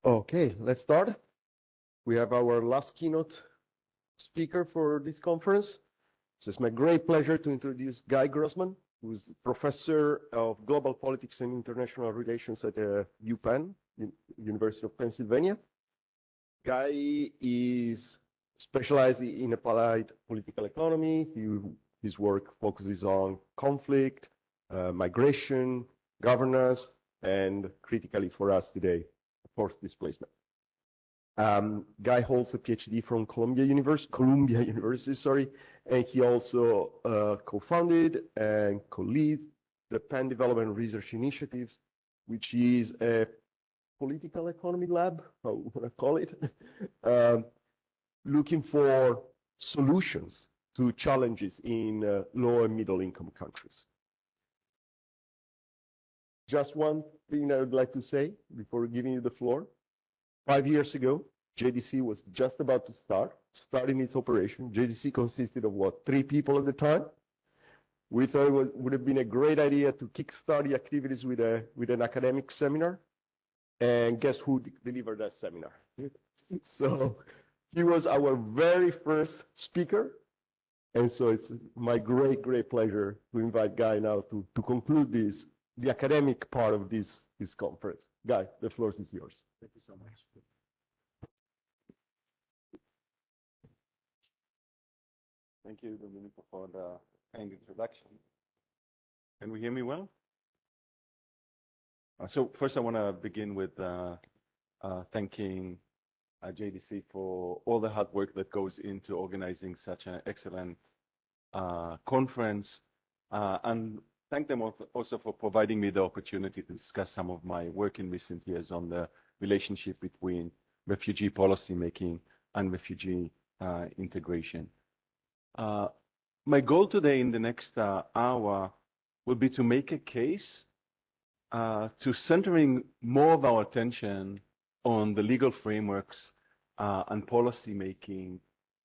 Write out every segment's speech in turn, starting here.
Okay, let's start. We have our last keynote speaker for this conference. So it's my great pleasure to introduce Guy Grossman, who's professor of global politics and international relations at UPenn, University of Pennsylvania. Guy is specialized in applied political economy. His work focuses on conflict, migration, governance, and critically for us today, forced displacement. Guy holds a PhD from Columbia University, and he also co-founded and co-leads the Penn Development Research Initiative, which is a political economy lab, how you want to call it, looking for solutions to challenges in low and middle income countries. Just one thing I would like to say before giving you the floor. 5 years ago, JDC was just about to starting its operation. JDC consisted of what, 3 people at the time? We thought it would have been a great idea to kickstart the activities with an academic seminar. And guess who delivered that seminar? So he was our very first speaker. And so it's my great, great pleasure to invite Guy now to conclude the academic part of this conference. Guy, the floor is yours. Thank you so much. Thank you, Domenico, for the kind introduction. Can we hear me well? So first I want to begin with thanking JDC for all the hard work that goes into organizing such an excellent conference, and thank them also for providing me the opportunity to discuss some of my work in recent years on the relationship between refugee policy making and refugee integration. My goal today in the next hour will be to make a case to centering more of our attention on the legal frameworks and policy making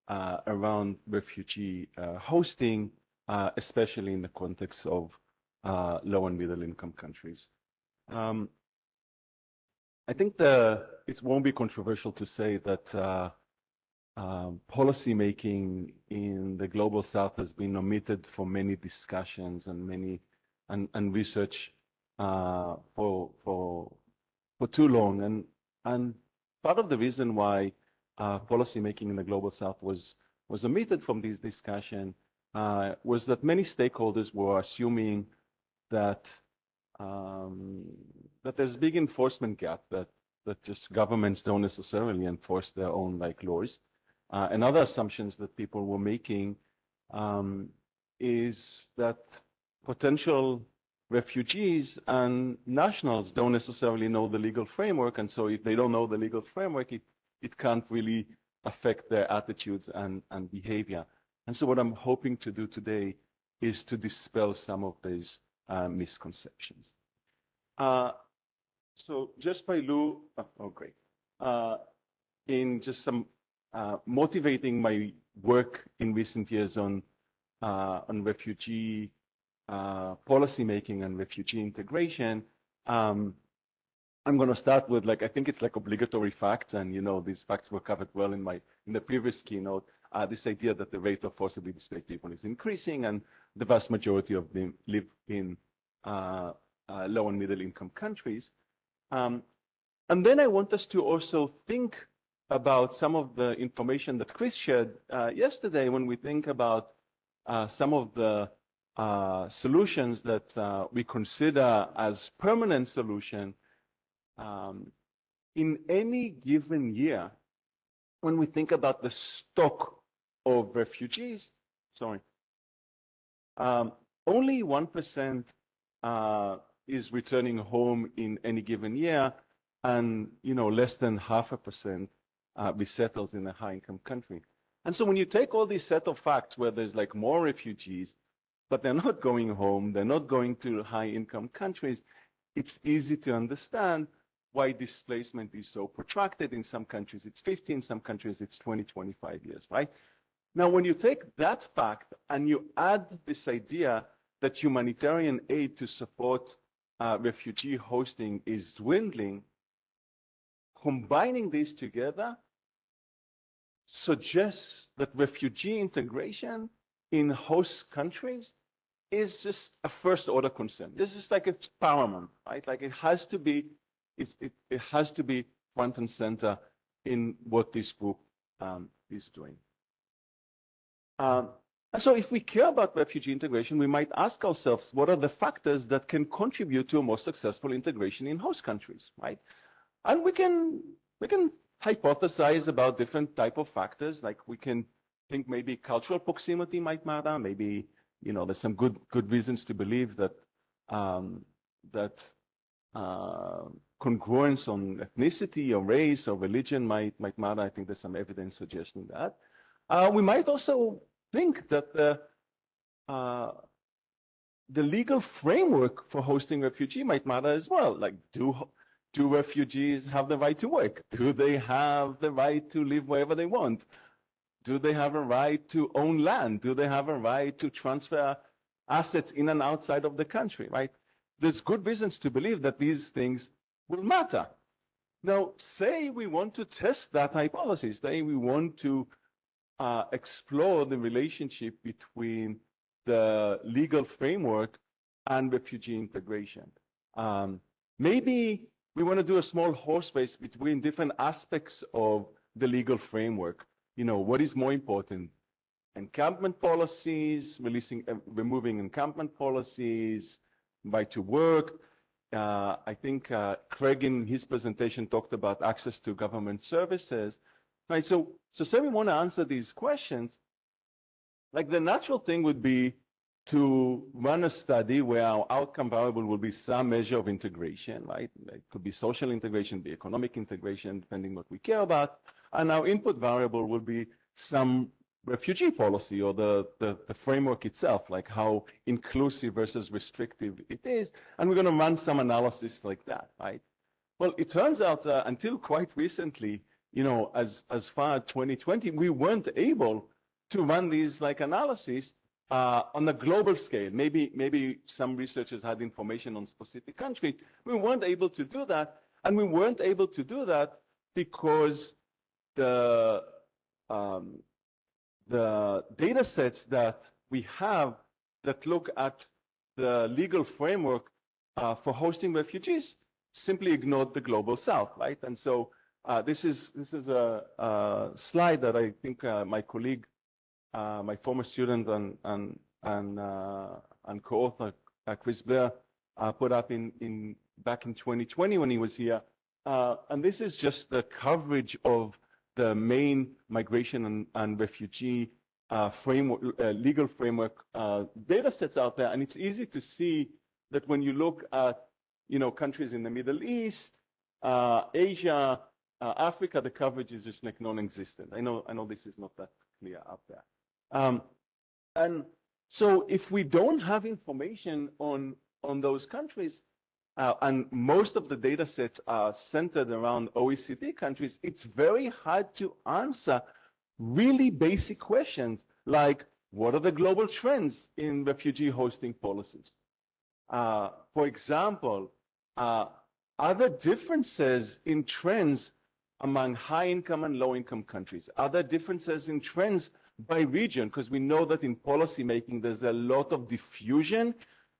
around refugee hosting, especially in the context of low and middle income countries. I think it won't be controversial to say that policy making in the global south has been omitted for many discussions and research for too long, and part of the reason why policy making in the global south was omitted from this discussion was that many stakeholders were assuming that there's a big enforcement gap, that just governments don't necessarily enforce their own laws. And other assumptions that people were making is that potential refugees and nationals don't necessarily know the legal framework, and so if they don't know the legal framework, it can't really affect their attitudes and behavior. And so what I'm hoping to do today is to dispel some of these misconceptions. So just by great. In just some motivating my work in recent years on refugee policy making and refugee integration, I'm going to start with I think it's obligatory facts, and these facts were covered well in the previous keynote. This idea that the rate of forcibly displaced people is increasing, and the vast majority of them live in low and middle income countries. And then I want us to also think about some of the information that Chris shared yesterday when we think about some of the solutions that we consider as permanent solution in any given year. When we think about the stock of refugees, only 1% is returning home in any given year, and less than 0.5% resettles in a high-income country. And so when you take all these set of facts where there's more refugees, but they're not going home, they're not going to high-income countries, it's easy to understand why displacement is so protracted. In some countries it's 50, in some countries it's 20, 25 years, right? Now, when you take that fact and you add this idea that humanitarian aid to support refugee hosting is dwindling, combining these together suggests that refugee integration in host countries is just a first order concern. This is like it's paramount, right? Like it has to be, it has to be front and center in what this group is doing. And so if we care about refugee integration, we might ask ourselves, what are the factors that can contribute to a more successful integration in host countries, right? And we can hypothesize about different type of factors. Like we can think maybe cultural proximity might matter. Maybe, you know, there's some good reasons to believe that congruence on ethnicity or race or religion might matter. I think there's some evidence suggesting that. We might also think that the legal framework for hosting refugee might matter as well. Like, do refugees have the right to work? Do they have the right to live wherever they want? Do they have a right to own land? Do they have a right to transfer assets in and outside of the country, right? There's good reasons to believe that these things will matter. Now, say we want to test that hypothesis. Say we want to explore the relationship between the legal framework and refugee integration. Maybe we want to do a small horse race between different aspects of the legal framework. You know, what is more important? Encampment policies, removing encampment policies, right to work. I think Craig in his presentation talked about access to government services. Right, so say we want to answer these questions, like the natural thing would be to run a study where our outcome variable will be some measure of integration, right? It could be social integration, be economic integration, depending what we care about. And our input variable will be some refugee policy or the framework itself, like how inclusive versus restrictive it is. And we're going to run some analysis like that, right? Well, it turns out until quite recently, you know, as far as 2020, we weren't able to run these like analyses on a global scale. Maybe some researchers had information on specific countries. We weren't able to do that, and we weren't able to do that because the data sets that we have that look at the legal framework for hosting refugees simply ignored the global south, right? And so this is a slide that I think my colleague, my former student and co-author Chris Blair put up back in 2020 when he was here, and this is just the coverage of the main migration and refugee framework, legal framework data sets out there, and it's easy to see that when you look at, you know, countries in the Middle East, Asia, Africa, the coverage is just like non-existent. I know this is not that clear up there. And so if we don't have information on those countries, and most of the data sets are centered around OECD countries, it's very hard to answer really basic questions like, what are the global trends in refugee hosting policies? For example, are there differences in trends among high-income and low-income countries? Are there differences in trends by region? Because we know that in policy making, there's a lot of diffusion,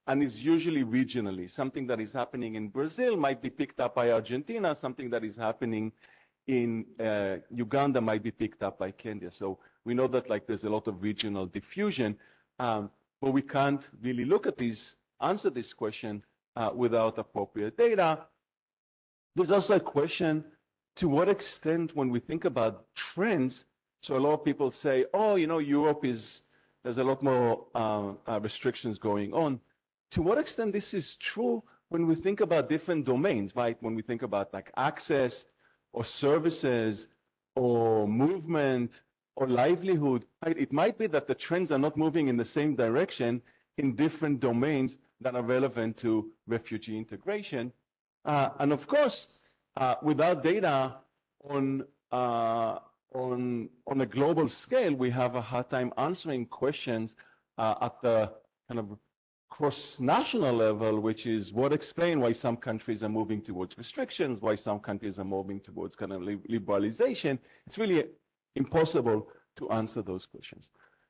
and it's usually regionally. Something that is happening in Brazil might be picked up by Argentina. Something that is happening in Uganda might be picked up by Kenya. So we know that like there's a lot of regional diffusion, but we can't really answer this question without appropriate data. There's also a question, to what extent when we think about trends, so a lot of people say, oh, you know, there's a lot more restrictions going on. To what extent this is true when we think about different domains, right? When we think about like access or services or movement or livelihood, right? It might be that the trends are not moving in the same direction in different domains that are relevant to refugee integration. And of course, without data on a global scale, we have a hard time answering questions at the kind of cross-national level, which is what explains why some countries are moving towards restrictions, why some countries are moving towards kind of liberalization. It's really impossible to answer those questions.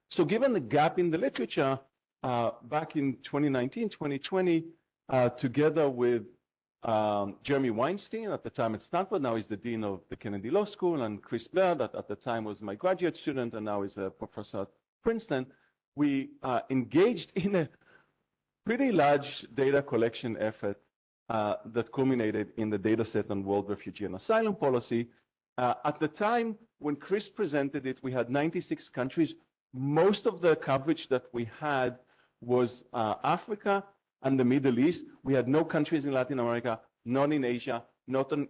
So given the gap in the literature, back in 2019, 2020, together with Jeremy Weinstein, at the time at Stanford, now he's the dean of the Kennedy Law School, and Chris Blair, that at the time was my graduate student and now is a professor at Princeton, we engaged in a pretty large data collection effort that culminated in the data set on world refugee and asylum policy. At the time when Chris presented it, we had 96 countries. Most of the coverage that we had was Africa and the Middle East. We had no countries in Latin America, none in Asia, not in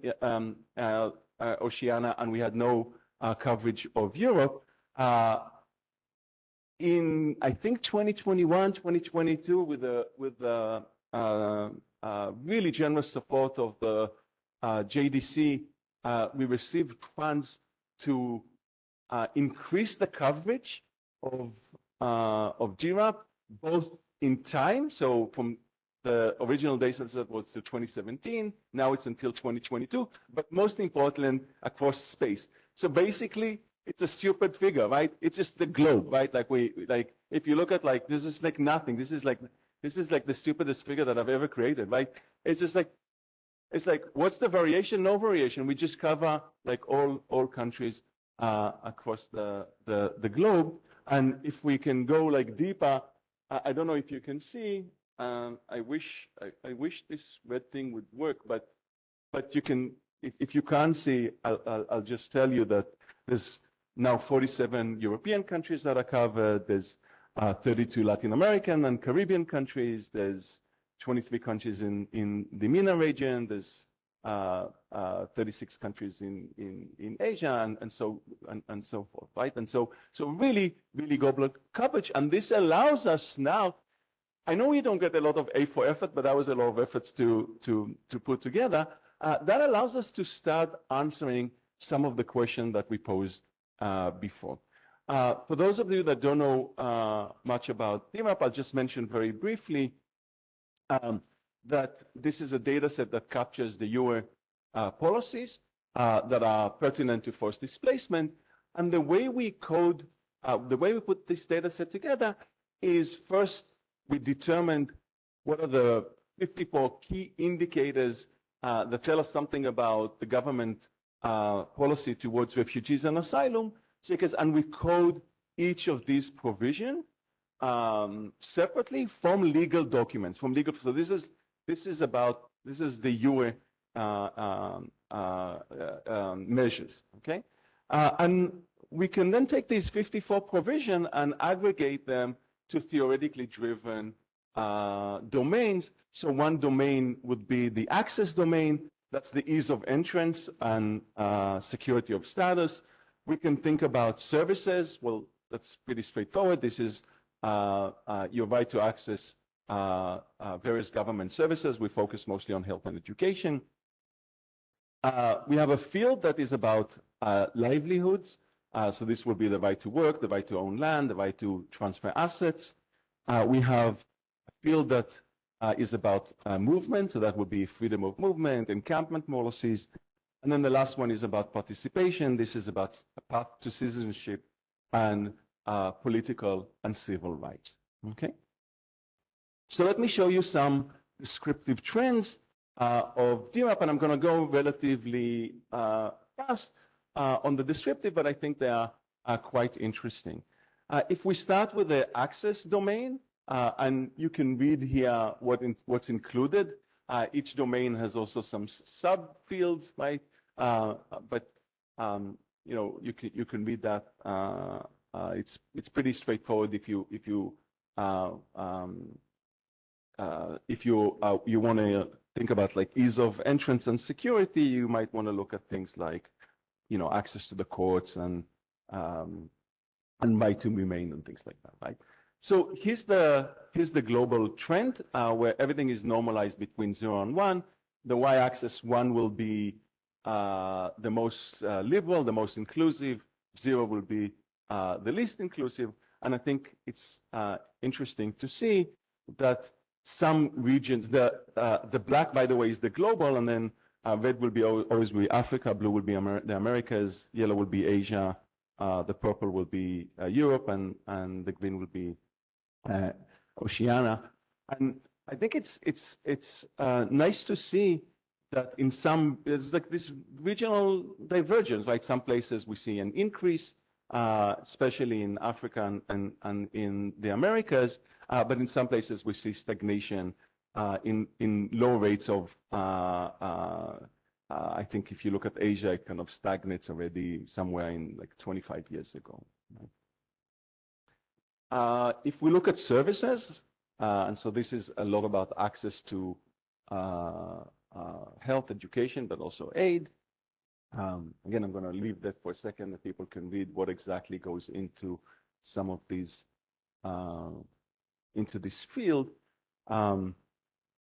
Oceania, and we had no coverage of Europe. In, I think, 2021, 2022, with the really generous support of the JDC, we received funds to increase the coverage of GRAP, both in time, so from the original data set was to 2017, now it's until 2022, but most importantly, across space. So basically, it's a stupid figure, right? It's just the globe, right? Like if you look at this is like nothing. This is like the stupidest figure that I've ever created, right? It's just like, it's like, what's the variation? No variation. We just cover like all countries across the globe. And if we can go like deeper, I don't know if you can see. I wish this red thing would work, but you can. If you can't see, I'll just tell you that there's now 47 European countries that are covered. There's 32 Latin American and Caribbean countries. There's 23 countries in the MENA region. There's 36 countries in Asia, and so forth, right? And so really global coverage, and this allows us now. I know we don't get a lot of A4 effort, but that was a lot of efforts to put together. That allows us to start answering some of the questions that we posed before. For those of you that don't know much about DMAP, I'll just mention very briefly that this is a data set that captures the EU policies that are pertinent to forced displacement. And the way we code, the way we put this data set together is first we determined what are the 54 key indicators that tell us something about the government policy towards refugees and asylum seekers, and we code each of these provisions separately from legal documents. So this is the EU measures, okay? And we can then take these 54 provisions and aggregate them to theoretically driven domains. So one domain would be the access domain. That's the ease of entrance and security of status. We can think about services. Well, that's pretty straightforward. This is your right to access various government services. We focus mostly on health and education. We have a field that is about livelihoods. So this will be the right to work, the right to own land, the right to transfer assets. We have a field that is about movement. So that would be freedom of movement, encampment policies. And then the last one is about participation. This is about a path to citizenship and political and civil rights. Okay. So let me show you some descriptive trends of DMAP, and I'm going to go relatively fast on the descriptive, but I think they are quite interesting. If we start with the access domain, and you can read here what's included. Each domain has also some subfields, right? But you know, you can read that. It's pretty straightforward. If you want to think about like ease of entrance and security, you might want to look at things like, you know, access to the courts and right to remain and things like that, right? So here's the global trend where everything is normalized between 0 and 1. The y-axis 1 will be the most liberal, the most inclusive. 0 will be the least inclusive. And I think it's interesting to see that some regions, the black, by the way, is the global, and then red will be always be Africa, blue will be the Americas, yellow will be Asia, the purple will be Europe, and the green will be Oceania. And I think it's nice to see that in some, it's like this regional divergence, right? Some places we see an increase, especially in Africa and in the Americas, but in some places we see stagnation in low rates of, I think if you look at Asia, it kind of stagnates already somewhere in like 25 years ago. If we look at services, and so this is a lot about access to health, education, but also aid. Again, I'm going to leave that for a second that people can read what exactly goes into some of these, into this field. And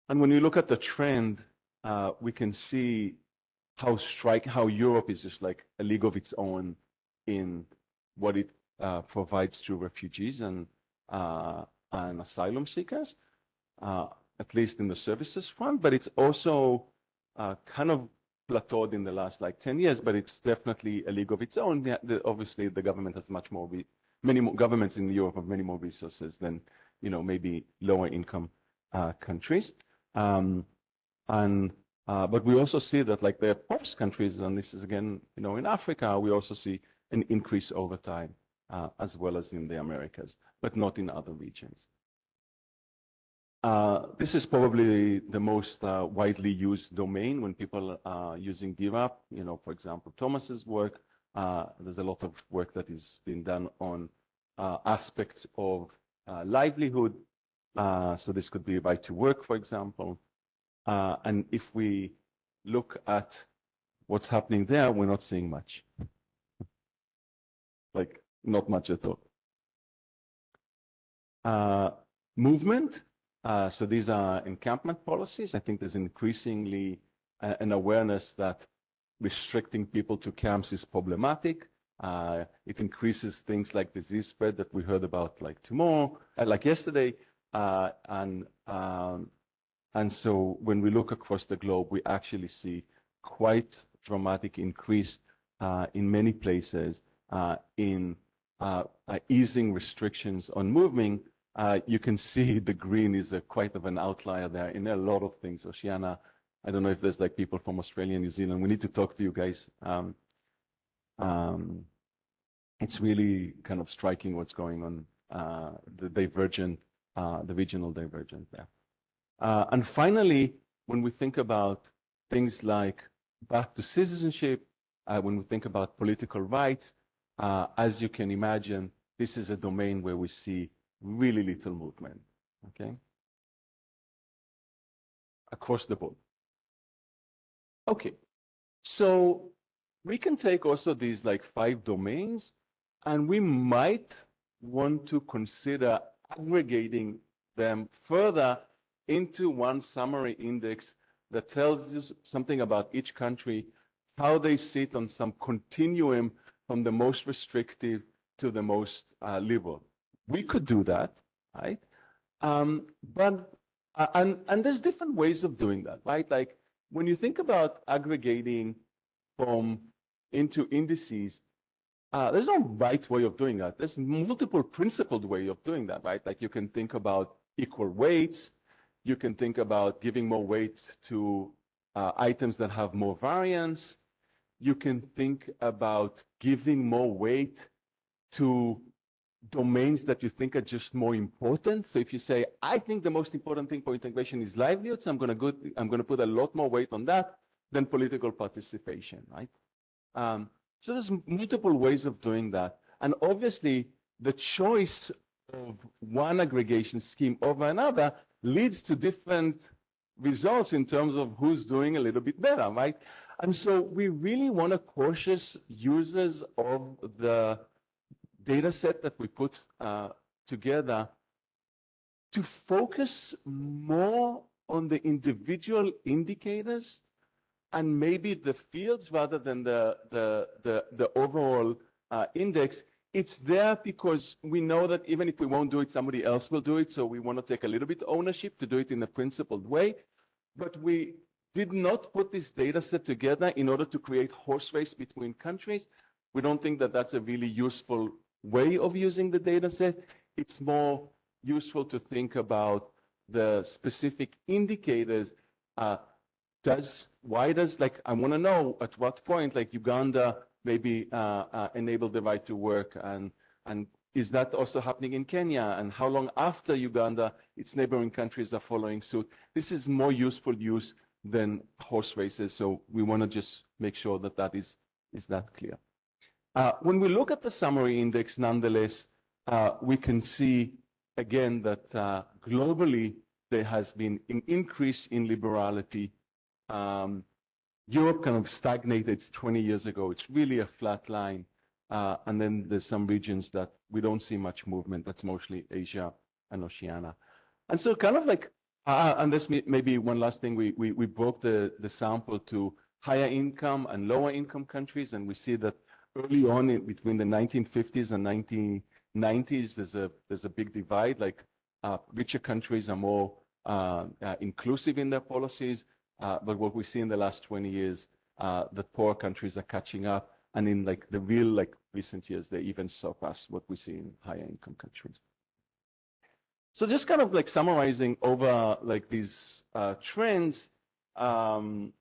when you look at the trend, we can see how Europe is just like a league of its own in what it provides to refugees and asylum seekers, at least in the services front, but it's also kind of plateaued in the last like 10 years, but it's definitely a league of its own. Obviously, the government has many more governments in Europe have many more resources than, maybe lower income countries. But we also see that like the poorest countries, and this is again, in Africa, we also see an increase over time, as well as in the Americas, but not in other regions. This is probably the most widely used domain when people are using DRAP. For example, Thomas's work. There's a lot of work that is being done on aspects of livelihood. So this could be right to work, for example. And if we look at what's happening there, we're not seeing much. Like, not much at all. Movement. So these are encampment policies. I think there's increasingly an awareness that restricting people to camps is problematic. It increases things like disease spread that we heard about like yesterday. And so when we look across the globe, we actually see quite dramatic increase in many places in easing restrictions on moving. You can see the green is quite of an outlier there in a lot of things. Oceania, I don't know if there's like people from Australia and New Zealand. We need to talk to you guys. It's really kind of striking what's going on, the regional divergence there. And finally, when we think about things like path to citizenship, when we think about political rights, as you can imagine, this is a domain where we see really little movement, okay? Across the board. Okay, so we can take also these like 5 domains, and we might want to consider aggregating them further into one summary index that tells you something about each country, how they sit on some continuum from the most restrictive to the most liberal. We could do that, right? And there's different ways of doing that, right? Like when you think about aggregating into indices, there's no right way of doing that. There's multiple principled way of doing that, right? Like you can think about equal weights. You can think about giving more weight to items that have more variance. You can think about giving more weight to domains that you think are just more important. So if you say, I think the most important thing for integration is livelihoods, I'm going to put a lot more weight on that than political participation, right? So there's multiple ways of doing that. And obviously, the choice of one aggregation scheme over another leads to different results in terms of who's doing a little bit better, right? And so we really want to cautious users of the data set that we put together to focus more on the individual indicators and maybe the fields rather than the overall index, It's there because we know that even if we won't do it, somebody else will do it. So we want to take a little bit ownership to do it in a principled way. But we did not put this data set together in order to create horse race between countries. We don't think that that's a really useful way of using the data set. It's more useful to think about the specific indicators. Why does, like, I want to know at what point, like, Uganda maybe enable the right to work, and is that also happening in Kenya? And how long after Uganda, its neighboring countries are following suit? This is more useful use than horse races, so we want to just make sure that that is that clear. When we look at the summary index, nonetheless, we can see again that globally there has been an increase in liberality. Europe kind of stagnated 20 years ago. It's really a flat line. And then there's some regions that we don't see much movement. That's mostly Asia and Oceania. And so kind of like, and this maybe one last thing, we broke the sample to higher income and lower income countries. And we see that early on between the 1950s and 1990s, there's a big divide. Like richer countries are more inclusive in their policies. But what we see in the last 20 years, that poor countries are catching up. And in like the real like recent years, they even surpass what we see in higher income countries. So just kind of like summarizing over like these trends, in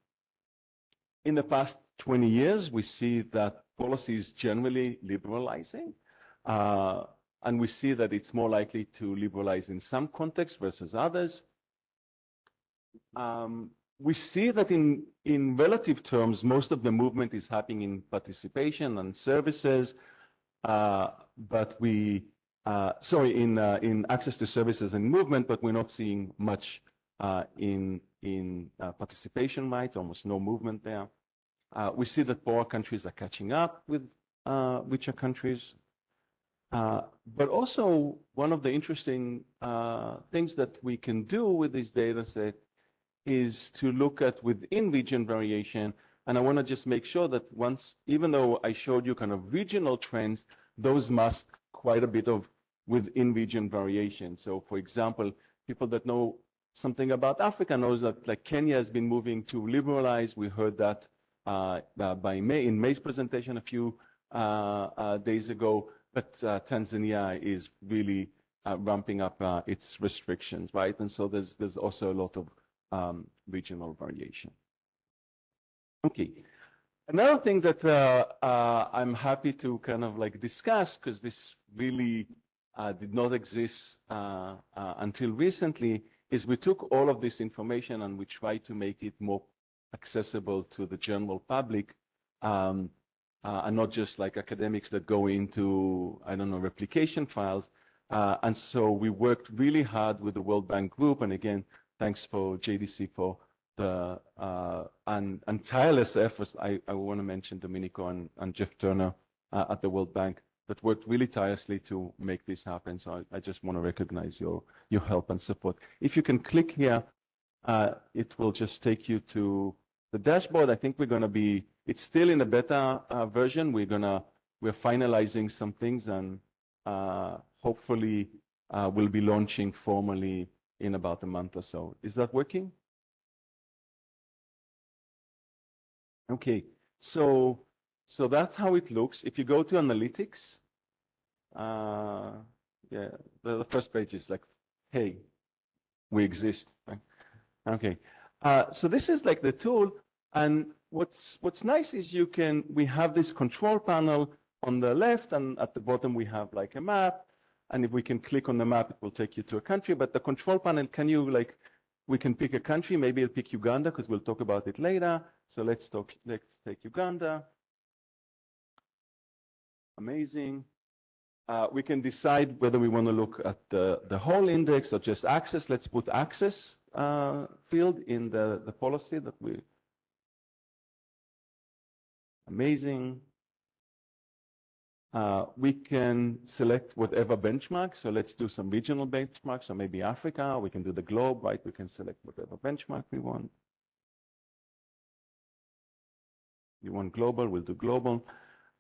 the past 20 years, we see that policy is generally liberalizing. And we see that it's more likely to liberalize in some contexts versus others. We see that in relative terms, most of the movement is happening in participation and services, but in access to services and movement, but we're not seeing much in participation rights, almost no movement there. We see that poor countries are catching up with richer countries. But also, one of the interesting things that we can do with this data set is to look at within region variation. And I want to just make sure that even though I showed you kind of regional trends, those mask quite a bit of within region variation. So for example, people that know something about Africa knows that like Kenya has been moving to liberalize. We heard that in May's presentation a few days ago, but Tanzania is really ramping up its restrictions, right? And so there's also a lot of regional variation. Okay, another thing that I'm happy to kind of like discuss, because this really did not exist until recently, is we took all of this information and we tried to make it more accessible to the general public, and not just like academics that go into, I don't know, replication files. And so we worked really hard with the World Bank Group, and again, thanks for JDC for the and tireless efforts. I want to mention Domenico and Jeff Turner at the World Bank that worked really tirelessly to make this happen. So I just want to recognize your help and support. If you can click here, it will just take you to the dashboard. I think we're going to be, it's still in a beta version. We're finalizing some things, and hopefully we'll be launching formally in about a month or so. Is that working? Okay, so that's how it looks. If you go to analytics, yeah, the first page is like, hey, we exist. Right? Okay, so this is like the tool, and what's nice is we have this control panel on the left, and at the bottom we have like a map. And if we can click on the map, it will take you to a country. But the control panel, we can pick a country. Maybe I'll pick Uganda because we'll talk about it later. So let's take Uganda. Amazing. We can decide whether we want to look at the whole index or just access. Let's put access field in the policy that we. Amazing. We can select whatever benchmark. So let's do some regional benchmarks. So maybe Africa. We can do the globe, right? We can select whatever benchmark we want. You want global, we'll do global.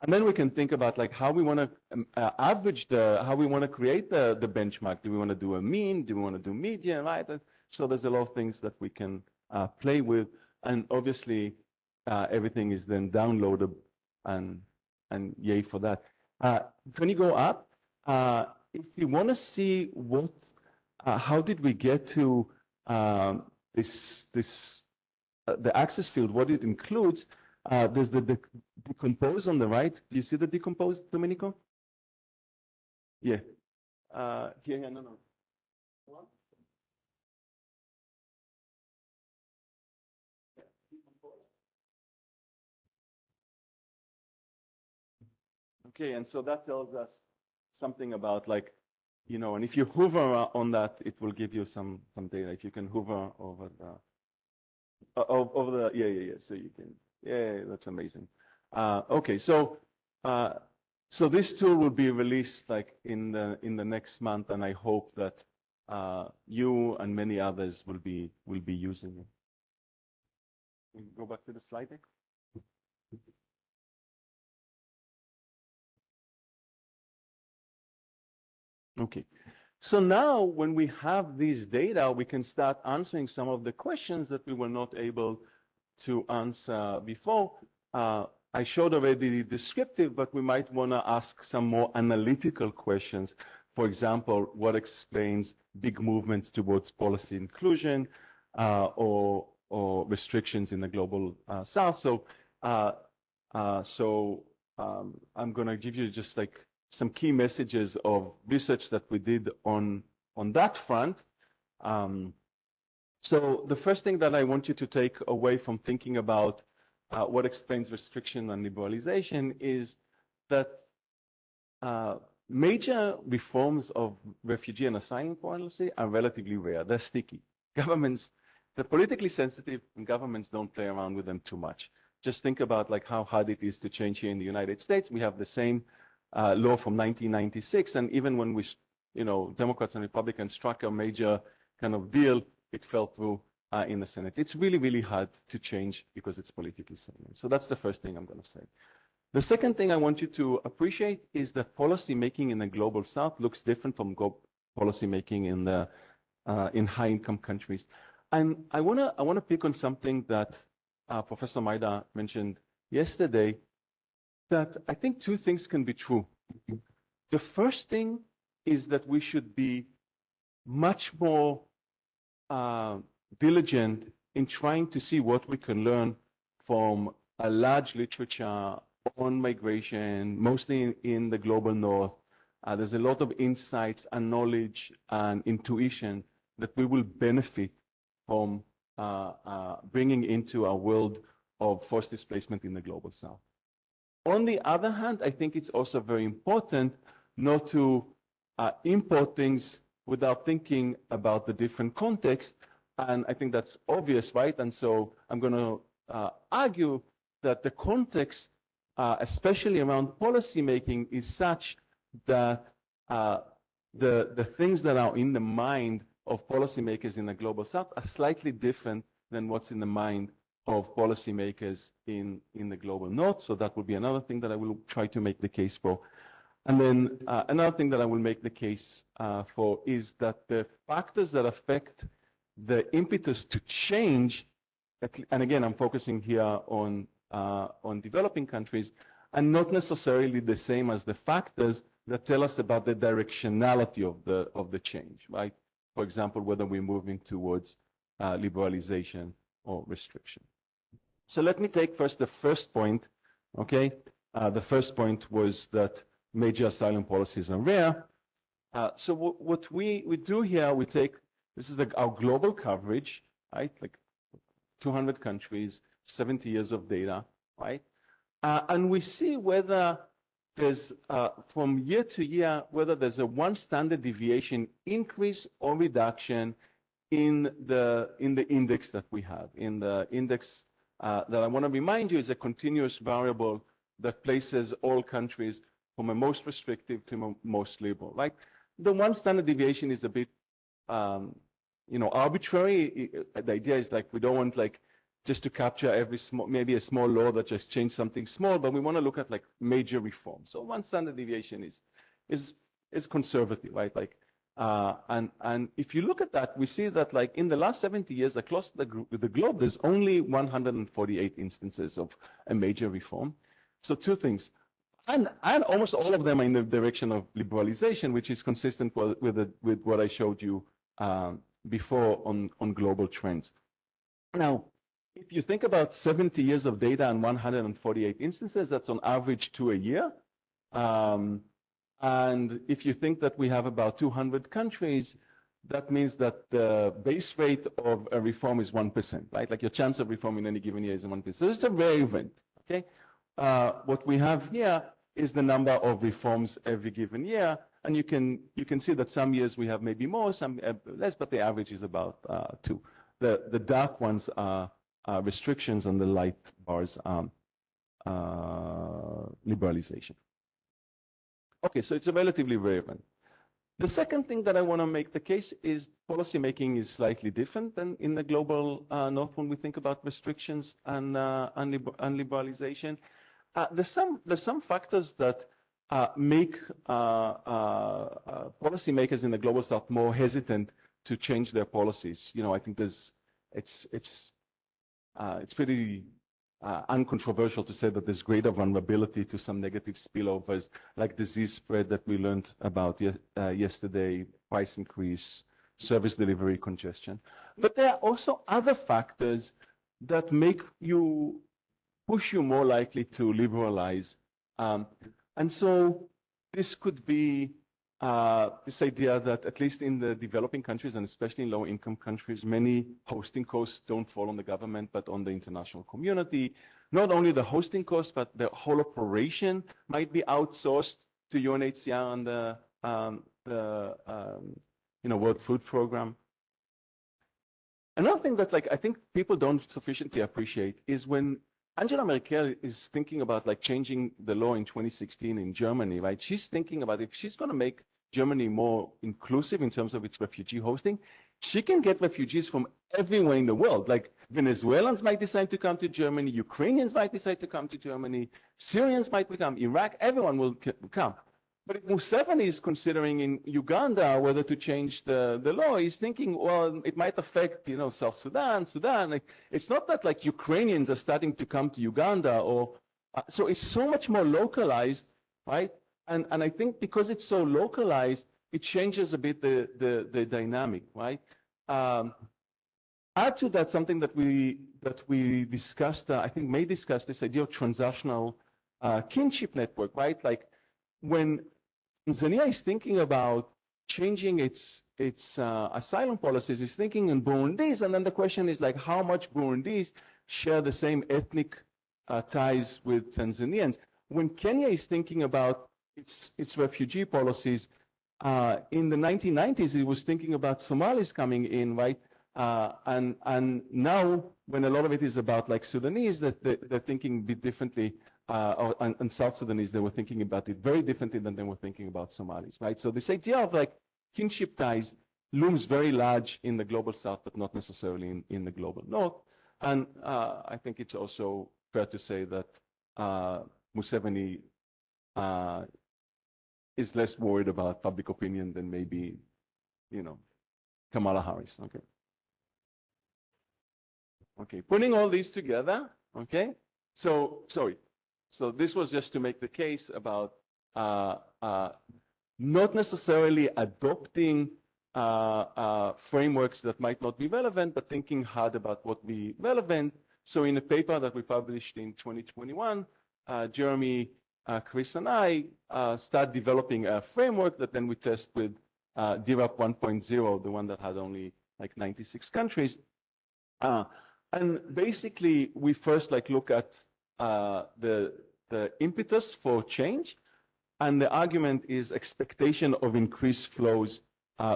And then we can think about like how we want to average how we want to create the benchmark. Do we want to do a mean? Do we want to do median, right? So there's a lot of things that we can play with. And obviously, everything is then downloadable and yay for that. Can you go up? If you want to see what, how did we get to the access field, what it includes, there's the decompose on the right. Do you see the decompose, Domenico? Yeah. Here, no. Okay, and so that tells us something about like, you know, and if you hover on that, it will give you some data. If you can hover over the, yeah. So you can, yeah, that's amazing. Okay, so this tool will be released like in the next month, and I hope that you and many others will be using it. Can you go back to the slide deck? Okay, so now when we have these data, we can start answering some of the questions that we were not able to answer before. I showed already the descriptive, but we might want to ask some more analytical questions. For example, what explains big movements towards policy inclusion or restrictions in the global south? So, I'm going to give you just like some key messages of research that we did on that front. So the first thing that I want you to take away from thinking about what explains restriction and liberalization is that major reforms of refugee and asylum policy are relatively rare. They're sticky. Governments, they're politically sensitive, and governments don't play around with them too much. Just think about like how hard it is to change here in the United States. We have the same law from 1996, and even when we, you know, Democrats and Republicans struck a major kind of deal, it fell through in the Senate. It's really, really hard to change because it's politically salient. So that's the first thing I'm going to say. The second thing I want you to appreciate is that policy making in the global south looks different from policy making in the in high-income countries. And I want to pick on something that Professor Maida mentioned yesterday, that I think two things can be true. The first thing is that we should be much more diligent in trying to see what we can learn from a large literature on migration, mostly in the global north. There's a lot of insights and knowledge and intuition that we will benefit from bringing into our world of forced displacement in the global south. On the other hand, I think it's also very important not to import things without thinking about the different context. And I think that's obvious, right? And so I'm going to argue that the context, especially around policy making, is such that the things that are in the mind of policymakers in the global south are slightly different than what's in the mind of policymakers in the global north. So that will be another thing that I will try to make the case for. And then another thing that I will make the case for is that the factors that affect the impetus to change, and again, I'm focusing here on developing countries, are not necessarily the same as the factors that tell us about the directionality of the change, right? For example, whether we're moving towards liberalization or restriction. So let me take first the first point, okay? The first point was that major asylum policies are rare. So what we do here, we take, this is our global coverage, right? Like 200 countries, 70 years of data, right? And we see whether there's, from year to year, whether there's a one standard deviation increase or reduction in the index that we have. In the index that I want to remind you is a continuous variable that places all countries from a most restrictive to most liberal, right? The one standard deviation is a bit, arbitrary. The idea is like we don't want like just to capture every small, maybe a small law that just changed something small, but we want to look at like major reforms. So one standard deviation is conservative, right? Like, and if you look at that, we see that like in the last 70 years across the globe, there's only 148 instances of a major reform. So two things. And almost all of them are in the direction of liberalization, which is consistent with what I showed you before on global trends. Now, if you think about 70 years of data and 148 instances, that's on average 2 a year. And if you think that we have about 200 countries, that means that the base rate of a reform is 1%, right? Like your chance of reform in any given year is 1%. So it's a rare event, okay? What we have here is the number of reforms every given year. And you can see that some years we have maybe more, some less, but the average is about 2. The dark ones are restrictions and the light bars are liberalization. Okay, so it's a relatively rare event. The second thing that I want to make the case is policy making is slightly different than in the global north when we think about restrictions and liberalization. There's some factors that make policymakers in the global south more hesitant to change their policies. You know, I think it's pretty uncontroversial to say that there's greater vulnerability to some negative spillovers, like disease spread that we learned about yesterday, price increase, service delivery congestion. But there are also other factors that push you more likely to liberalize. And so this could be this idea that at least in the developing countries and especially in low-income countries, many hosting costs don't fall on the government but on the international community. Not only the hosting costs, but the whole operation might be outsourced to UNHCR and the World Food Program. Another thing that I think people don't sufficiently appreciate is when Angela Merkel is thinking about changing the law in 2016 in Germany, right? She's thinking about if she's going to make Germany more inclusive in terms of its refugee hosting, she can get refugees from everywhere in the world. Like Venezuelans might decide to come to Germany, Ukrainians might decide to come to Germany, Syrians might come, Iraq, everyone will come. But if Museveni is considering in Uganda whether to change the law, he's thinking, well, it might affect, South Sudan. It's not that Ukrainians are starting to come to Uganda so it's so much more localized, right? And I think because it's so localized, it changes a bit the dynamic, right? Add to that something that we discussed, I think may discuss this idea of transnational kinship network, right? Like when Tanzania is thinking about changing its asylum policies, it's thinking in Burundis, and then the question is how much Burundis share the same ethnic ties with Tanzanians. When Kenya is thinking about its refugee policies, in the 1990s, it was thinking about Somalis coming in, right? And now, when a lot of it is about Sudanese, that they're thinking a bit differently. And South Sudanese, they were thinking about it very differently than they were thinking about Somalis, right? So this idea of kinship ties looms very large in the global south, but not necessarily in the global north. And I think it's also fair to say that Museveni is less worried about public opinion than maybe, Kamala Harris. Okay, putting all these together, okay? So this was just to make the case about not necessarily adopting frameworks that might not be relevant, but thinking hard about what be relevant. So in a paper that we published in 2021, Jeremy, Chris, and I start developing a framework that then we test with DRAP 1.0, the one that had only 96 countries. And basically, we first look at the impetus for change, and the argument is expectation of increased flows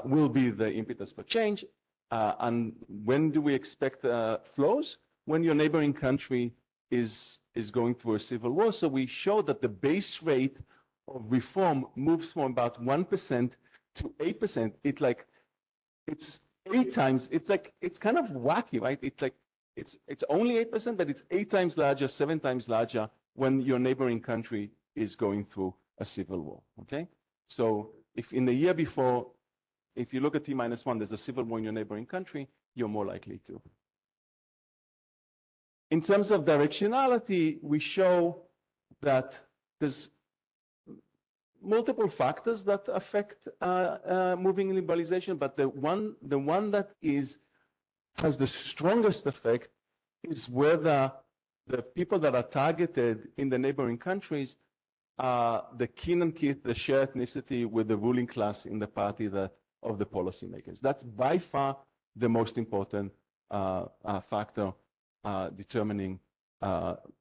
will be the impetus for change. And when do we expect flows? When your neighboring country is going through a civil war. So we show that the base rate of reform moves from about 1% to 8%. It's 8 times. It's kind of wacky, right? It's it's only 8%, but it's 8 times larger, 7 times larger when your neighboring country is going through a civil war, okay? So if in the year before, if you look at T-1, there's a civil war in your neighboring country, you're more likely to. In terms of directionality, we show that there's multiple factors that affect moving liberalization, but the one that has the strongest effect is whether the people that are targeted in the neighboring countries are the kin and kith, the shared ethnicity with the ruling class in the party of the policymakers. That's by far the most important factor determining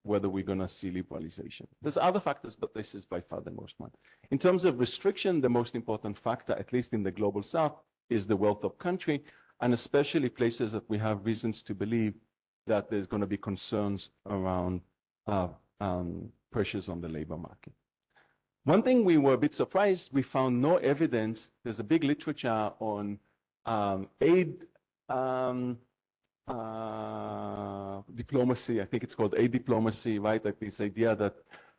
whether we're going to see liberalization. There's other factors, but this is by far the most one. In terms of restriction, the most important factor, at least in the global south, is the wealth of country, and especially places that we have reasons to believe that there's going to be concerns around pressures on the labor market. One thing we were a bit surprised, we found no evidence. There's a big literature on aid diplomacy. I think it's called aid diplomacy, right? Like this idea that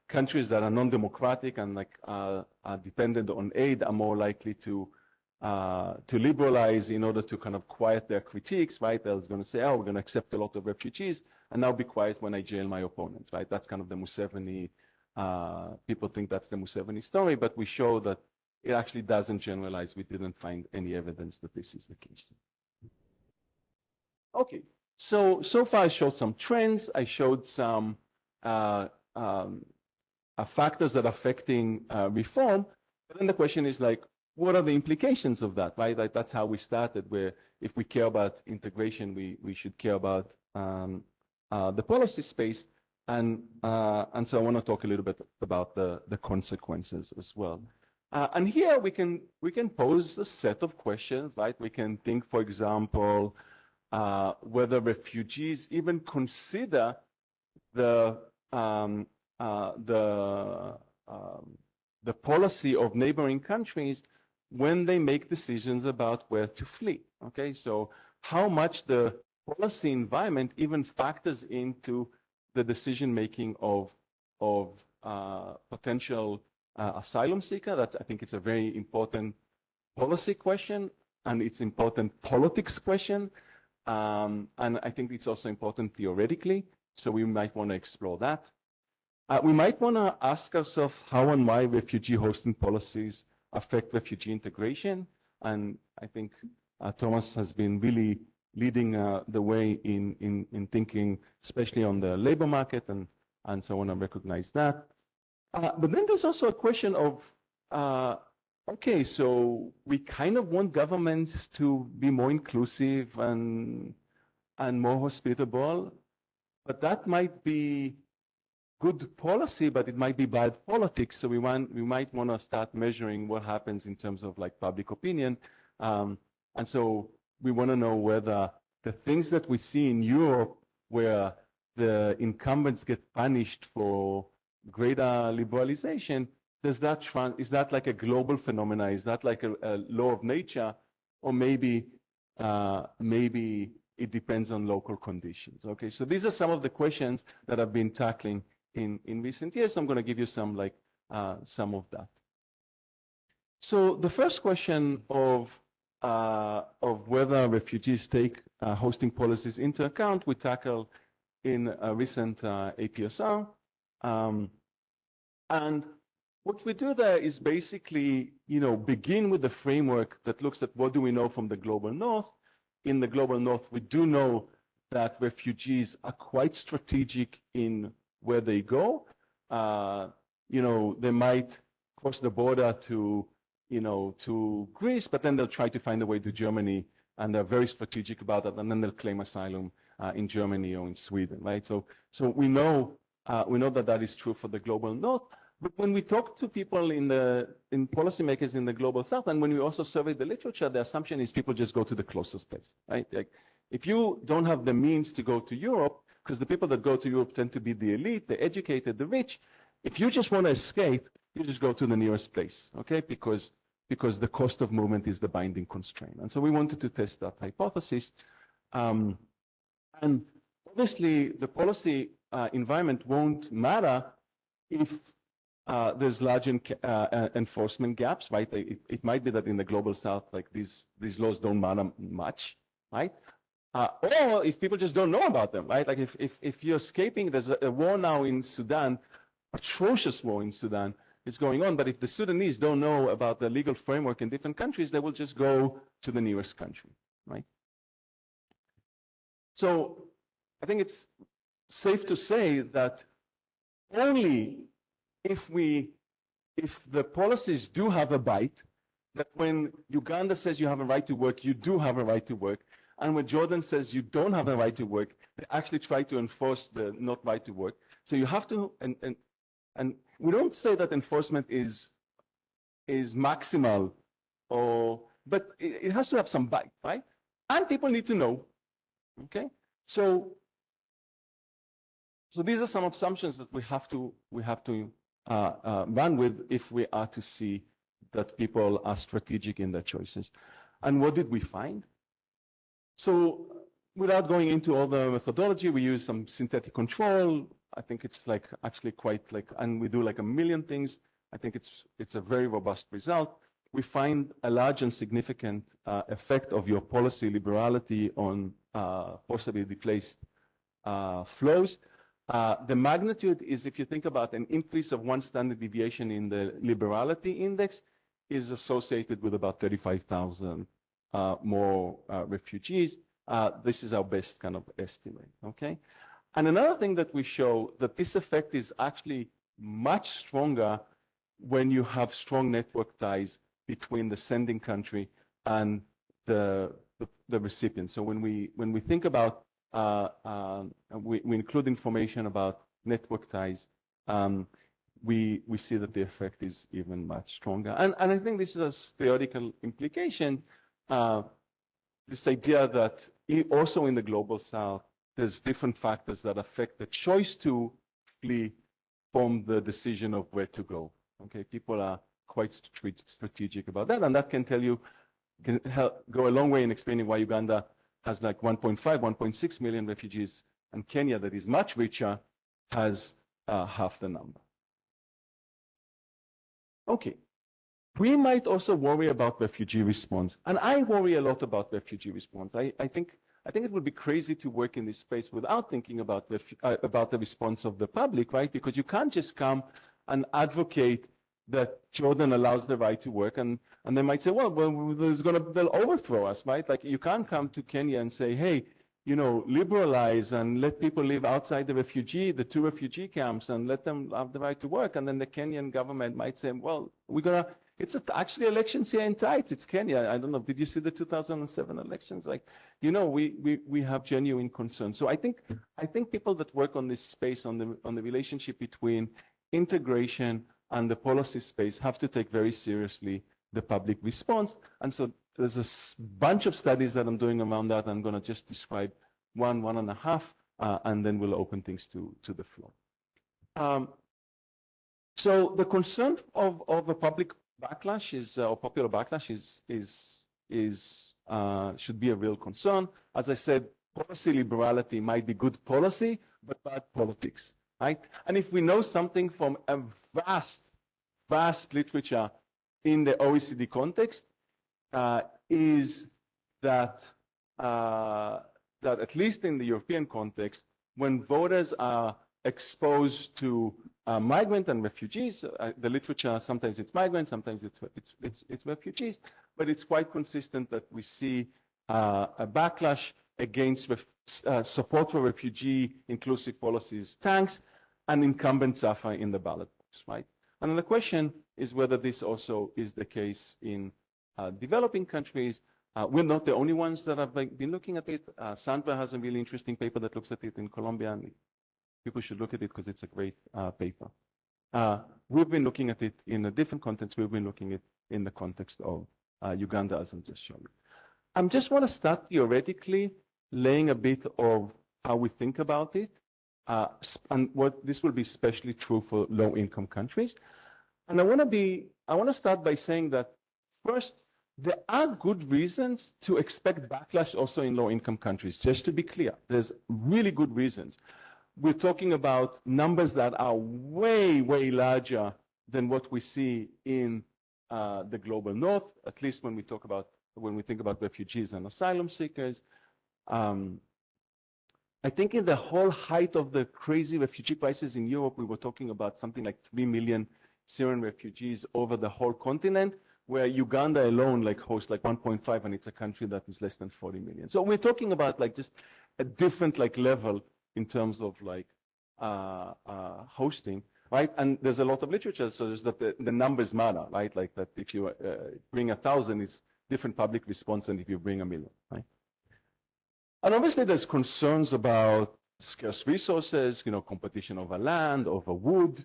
countries that are non-democratic and are dependent on aid are more likely to liberalize in order to kind of quiet their critiques, right? They're going to say, oh, we're going to accept a lot of refugees, and now be quiet when I jail my opponents, right? That's kind of the Museveni. People think that's the Museveni story, but we show that it actually doesn't generalize. We didn't find any evidence that this is the case. Okay, so far I showed some trends. I showed some factors that are affecting reform. But then the question is like, what are the implications of that, right? Like that's how we started, where if we care about integration, we should care about the policy space. And so I want to talk a little bit about the consequences as well. And here we can pose a set of questions, right? We can think, for example, whether refugees even consider the policy of neighboring countries when they make decisions about where to flee. Okay, so how much the policy environment even factors into the decision making of potential asylum seeker. I think it's a very important policy question, and it's important politics question. And I think it's also important theoretically, so we might want to explore that. We might want to ask ourselves how and why refugee hosting policies affect refugee integration. And I think Thomas has been really leading the way in thinking, especially on the labor market, and so I want to recognize that. But then there's also a question of, okay, so we kind of want governments to be more inclusive and more hospitable, but that might be good policy, but it might be bad politics. So we might want to start measuring what happens in terms of like public opinion. And so we want to know whether the things that we see in Europe, where the incumbents get punished for greater liberalization, is that like a global phenomena? Is that like a law of nature, or maybe it depends on local conditions? Okay, so these are some of the questions that I've been tackling in recent years. I'm going to give you some of that. So the first question of whether refugees take hosting policies into account, we tackle in a recent APSR. And what we do there is basically, begin with the framework that looks at what do we know from the global north. In the global north, we do know that refugees are quite strategic in where they go. They might cross the border to Greece, but then they'll try to find a way to Germany, and they're very strategic about that, and then they'll claim asylum in Germany or in Sweden, right? So we know that is true for the global north. But when we talk to people in policymakers in the global south, and when we also survey the literature, the assumption is people just go to the closest place, right? Like, if you don't have the means to go to Europe, because the people that go to Europe tend to be the elite, the educated, the rich, if you just want to escape, you just go to the nearest place, okay? Because the cost of movement is the binding constraint. And so we wanted to test that hypothesis. And obviously the policy environment won't matter if there's large enforcement gaps, right? It might be that in the global south, like these laws don't matter much, right? Or if people just don't know about them, right? Like if you're escaping, there's a war now in Sudan, atrocious war in Sudan is going on, but if the Sudanese don't know about the legal framework in different countries, they will just go to the nearest country, right? So I think it's safe to say that only if the policies do have a bite, that when Uganda says you have a right to work, you do have a right to work, and when Jordan says you don't have a right to work, they actually try to enforce the not right to work. So you have to, and we don't say that enforcement is maximal, but it has to have some bite, right? And people need to know, okay? So these are some assumptions that we have to run with if we are to see that people are strategic in their choices. And what did we find? So without going into all the methodology, we use some synthetic control. I think it's like actually quite like, and we do like a million things. I think it's a very robust result. We find a large and significant effect of your policy liberality on possibly displaced flows. The magnitude is, if you think about an increase of 1 standard deviation in the liberality index, is associated with about 35,000 more refugees. This is our best kind of estimate, okay? And another thing that we show that this effect is actually much stronger when you have strong network ties between the sending country and the recipient. So when we think about we include information about network ties, we see that the effect is even much stronger. And I think this is a theoretical implication, this idea that also in the global south, there's different factors that affect the choice to flee from the decision of where to go. Okay, people are quite strategic about that, and that can tell you, can help go a long way in explaining why Uganda has like 1.5, 1.6 million refugees, and Kenya, that is much richer, has half the number. Okay, we might also worry about refugee response, and I worry a lot about refugee response. I think it would be crazy to work in this space without thinking about the response of the public, right? Because you can't just come and advocate that Jordan allows the right to work, and they might say, well, they'll overthrow us, right? Like you can't come to Kenya and say, hey, you know, liberalize and let people live outside the 2 refugee camps and let them have the right to work. And then the Kenyan government might say, well, it's actually elections here in tights. It's Kenya. I don't know. Did you see the 2007 elections? Like, you know, we have genuine concerns. So I think people that work on this space, on the relationship between integration and the policy space, have to take very seriously the public response. And so there's a bunch of studies that I'm doing around that. I'm going to just describe one and a half, and then we'll open things to the floor. So the concern of a public backlash is, or popular backlash should be a real concern. As I said, policy liberality might be good policy, but bad politics, right? And if we know something from a vast literature in the OECD context, is that at least in the European context, when voters are exposed to migrant and refugees, the literature, sometimes it's migrants, sometimes it's refugees, but it's quite consistent that we see a backlash against support for refugee inclusive policies tanks, and incumbents suffer in the ballot box, right? And the question is whether this also is the case in developing countries. We're not the only ones that have been looking at it. Sandra has a really interesting paper that looks at it in Colombia, and people should look at it because it's a great paper. We've been looking at it in a different context. We've been looking at it in the context of Uganda, as I'm just showing. I just want to start theoretically laying a bit of how we think about it, and what this will be especially true for low-income countries. And I want to start by saying that first, there are good reasons to expect backlash also in low-income countries. Just to be clear, there's really good reasons. We're talking about numbers that are way, way larger than what we see in the global north, at least when we think about refugees and asylum seekers. I think in the whole height of the crazy refugee crisis in Europe, we were talking about something like 3 million Syrian refugees over the whole continent, where Uganda alone hosts 1.5, and it's a country that is less than 40 million. So we're talking about just a different level in terms of hosting, right? And there's a lot of literature that says that the numbers matter, right? Like that if you bring 1,000, it's different public response than if you bring 1 million, right? And obviously there's concerns about scarce resources, competition over land, over wood.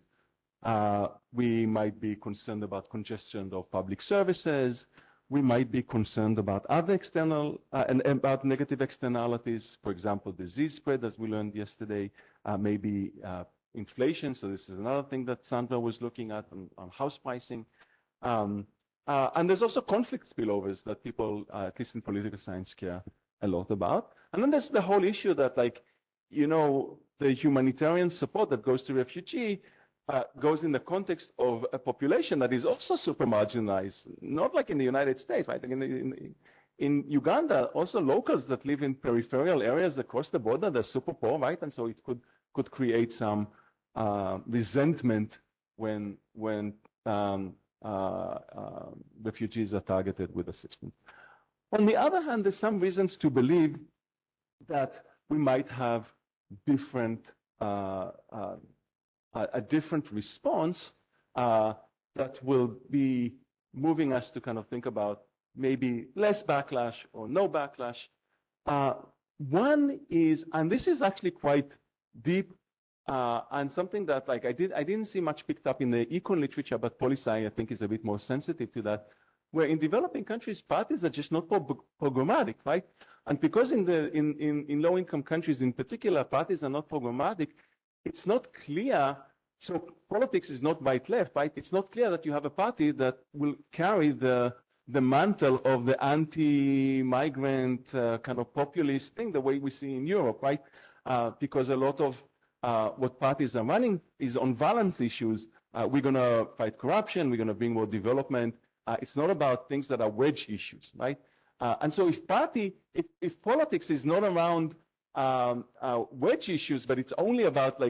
We might be concerned about congestion of public services. We might be concerned about other external and about negative externalities, for example, disease spread, as we learned yesterday, maybe inflation. So this is another thing that Sandra was looking at on house pricing. And there's also conflict spillovers that people, at least in political science, care a lot about. And then there's the whole issue that, the humanitarian support that goes to refugee goes in the context of a population that is also super marginalized, not like in the United States, right? In Uganda, also locals that live in peripheral areas across the border, they're super poor, right? And so it could create some resentment when refugees are targeted with assistance. On the other hand, there's some reasons to believe that we might have a different response that will be moving us to kind of think about maybe less backlash or no backlash. One is, and this is actually quite deep and something that I didn't see much picked up in the econ literature, but poli-sci I think is a bit more sensitive to that, where in developing countries, parties are just not programmatic, right? And because in low-income countries in particular, parties are not programmatic, it's not clear. So politics is not right-left, right? It's not clear that you have a party that will carry the mantle of the anti-migrant kind of populist thing, the way we see in Europe, right? Because a lot of what parties are running is on valence issues. We're going to fight corruption. We're going to bring more development. It's not about things that are wedge issues, right? And so if politics is not around wedge issues, but it's only about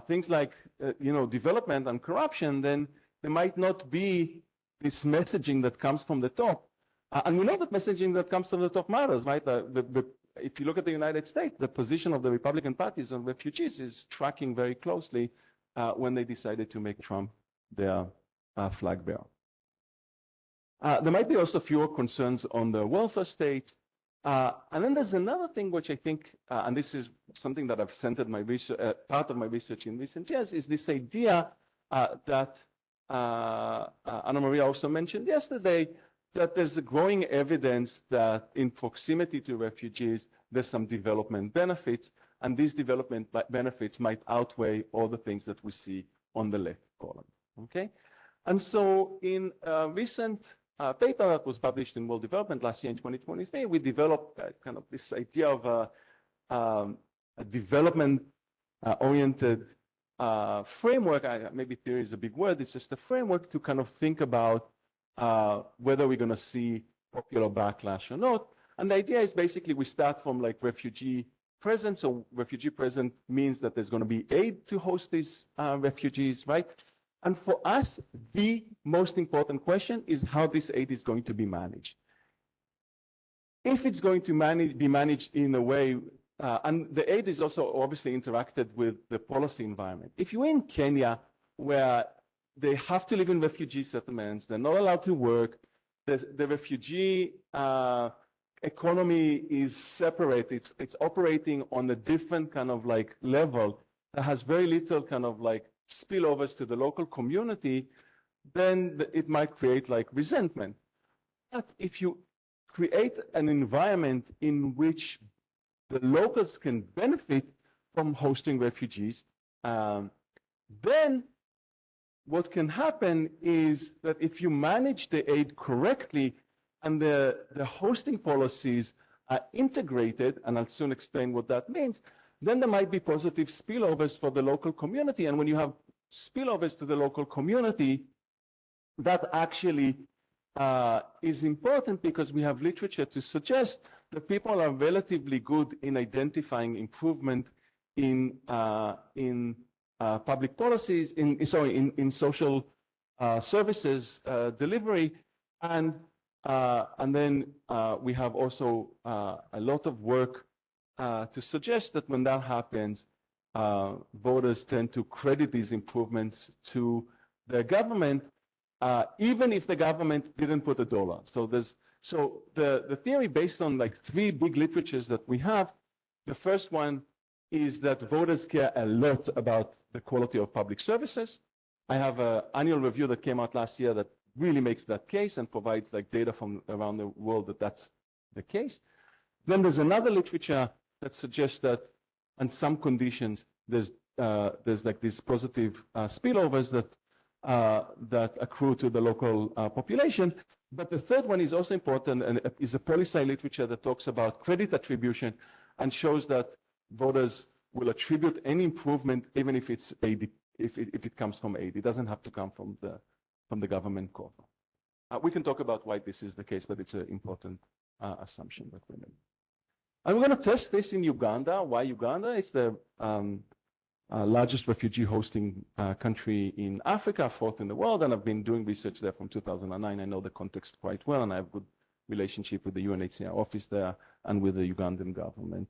things like development and corruption, then there might not be this messaging that comes from the top. And we know that messaging that comes from the top matters, right? If you look at the United States, the position of the Republican parties on refugees is tracking very closely when they decided to make Trump their flag bearer. There might be also fewer concerns on the welfare state. And then there's another thing which I think, and this is something that I've centered my research, part of my research in recent years, is this idea that Anna Maria also mentioned yesterday, that there's a growing evidence that in proximity to refugees, there's some development benefits, and these development benefits might outweigh all the things that we see on the left column, okay? And so in a recent paper that was published in World Development last year in 2023, we developed kind of this idea of a development-oriented framework. Maybe theory is a big word. It's just a framework to kind of think about whether we're going to see popular backlash or not. And the idea is basically we start from refugee present. So refugee present means that there's going to be aid to host these refugees, right? And for us, the most important question is how this aid is going to be managed. If it's going to be managed in a way, and the aid is also obviously interacted with the policy environment. If you're in Kenya, where they have to live in refugee settlements, they're not allowed to work, the refugee economy is separate, it's operating on a different kind of level that has very little kind of spillovers to the local community, then it might create resentment. But if you create an environment in which the locals can benefit from hosting refugees, then what can happen is that if you manage the aid correctly, and the hosting policies are integrated, and I'll soon explain what that means, then there might be positive spillovers for the local community. And when you have spillovers to the local community, that actually is important because we have literature to suggest that people are relatively good in identifying improvement in public policies, in social services delivery, and then we have also a lot of work to suggest that when that happens, voters tend to credit these improvements to the government, even if the government didn't put a dollar. So the theory based on like three big literatures that we have. The first one is that voters care a lot about the quality of public services. I have an annual review that came out last year that really makes that case and provides like data from around the world that that's the case. Then there's another literature that suggests that in some conditions there's like these positive spillovers that accrue to the local population. But the third one is also important, and is a policy literature that talks about credit attribution and shows that voters will attribute any improvement even if it's aid, if it comes from aid. It doesn't have to come from the government coffers. We can talk about why this is the case, but it's an important assumption that we make. And we're going to test this in Uganda. Why Uganda? It's the largest refugee hosting country in Africa, fourth in the world, and I've been doing research there from 2009. I know the context quite well, and I have good relationship with the UNHCR office there and with the Ugandan government.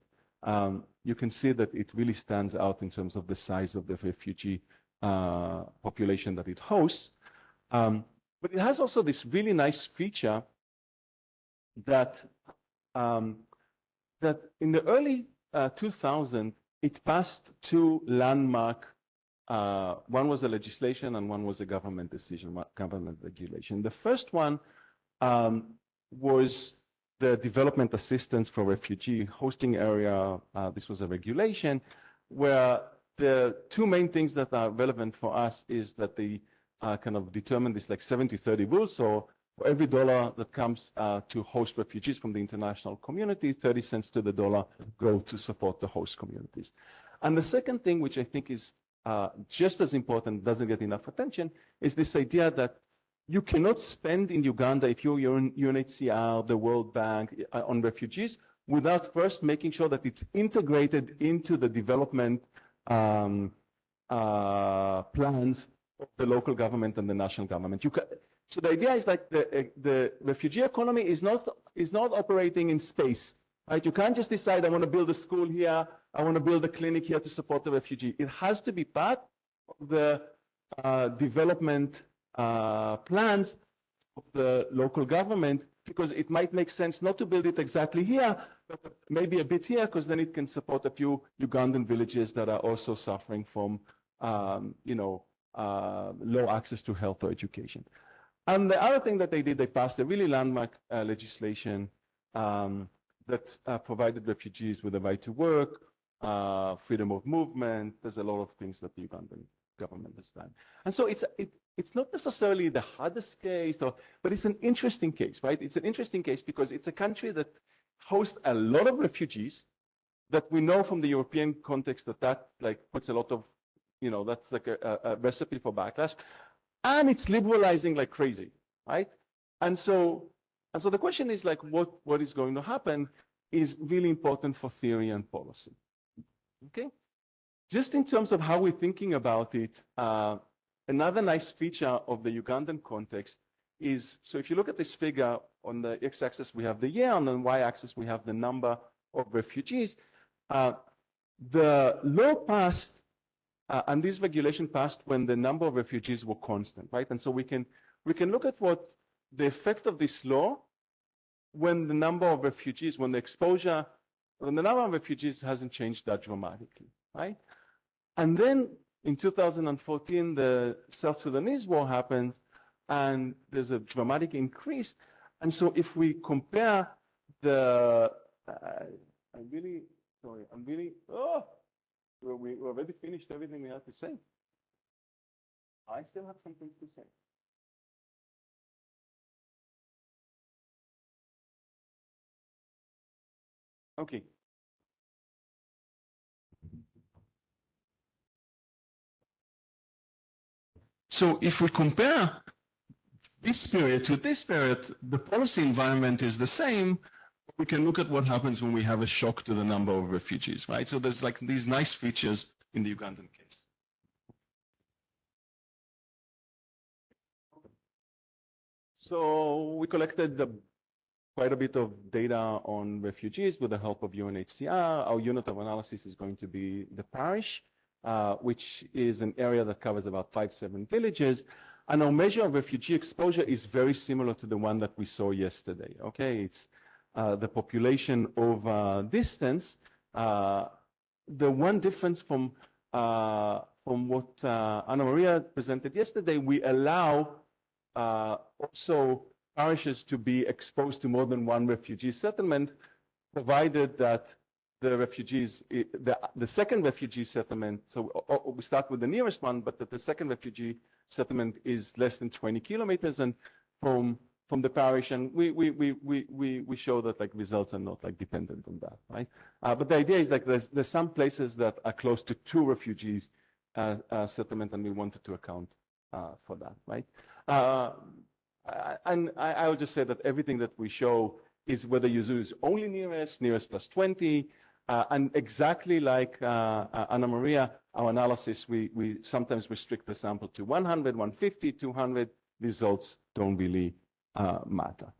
You can see that it really stands out in terms of the size of the refugee population that it hosts. But it has also this really nice feature that that in the early 2000s, it passed two landmark, one was a legislation and one was a government decision, government regulation. The first one was the development assistance for refugee hosting area. This was a regulation where the two main things that are relevant for us is that they kind of determine this like 70-30 rule. So for every dollar that comes to host refugees from the international community, 30 cents to the dollar go to support the host communities. And the second thing, which I think is just as important, doesn't get enough attention, is this idea that you cannot spend in Uganda, if you're UNHCR, the World Bank, on refugees, without first making sure that it's integrated into the development plans of the local government and the national government. So the idea is like the refugee economy is not operating in space, right? You can't just decide, I want to build a school here, I want to build a clinic here to support the refugee. It has to be part of the development plans of the local government, because it might make sense not to build it exactly here, but maybe a bit here, because then it can support a few Ugandan villages that are also suffering from, low access to health or education. And the other thing that they did, they passed a really landmark legislation that provided refugees with the right to work, freedom of movement. There's a lot of things that the Ugandan government has done. And so it's not necessarily the hardest case, but it's an interesting case, right? It's an interesting case because it's a country that hosts a lot of refugees that we know from the European context that like puts a lot of, that's like a recipe for backlash. And it's liberalizing like crazy, right? And so the question is like, what is going to happen is really important for theory and policy, okay? Just in terms of how we're thinking about it, another nice feature of the Ugandan context is, so if you look at this figure, on the x-axis we have the year, on the y-axis we have the number of refugees. The law passed, and this regulation passed when the number of refugees were constant, right? And so we can look at what the effect of this law when the number of refugees, when the number of refugees hasn't changed that dramatically, right? And then in 2014, the South Sudanese war happens, and there's a dramatic increase. And so if we compare we already finished everything we had to say. I still have some things to say. Okay. So if we compare this period to this period, the policy environment is the same. We can look at what happens when we have a shock to the number of refugees, right? So there's like these nice features in the Ugandan case. So we collected quite a bit of data on refugees with the help of UNHCR. Our unit of analysis is going to be the parish, which is an area that covers about 5-7 villages. And our measure of refugee exposure is very similar to the one that we saw yesterday. Okay, it's the population over distance. The one difference from what Anna Maria presented yesterday, we allow also parishes to be exposed to more than one refugee settlement, provided that the refugees, the second refugee settlement, so we start with the nearest one, but that the second refugee settlement is less than 20 kilometers and from the parish, and we show that like results are not like dependent on that, right? But the idea is like there's some places that are close to 2 refugees settlement, and we wanted to account for that, right? And I would just say that everything that we show is whether you use only nearest plus 20, and exactly like Anna Maria, our analysis, we sometimes restrict the sample to 100, 150, 200. Results don't really matter.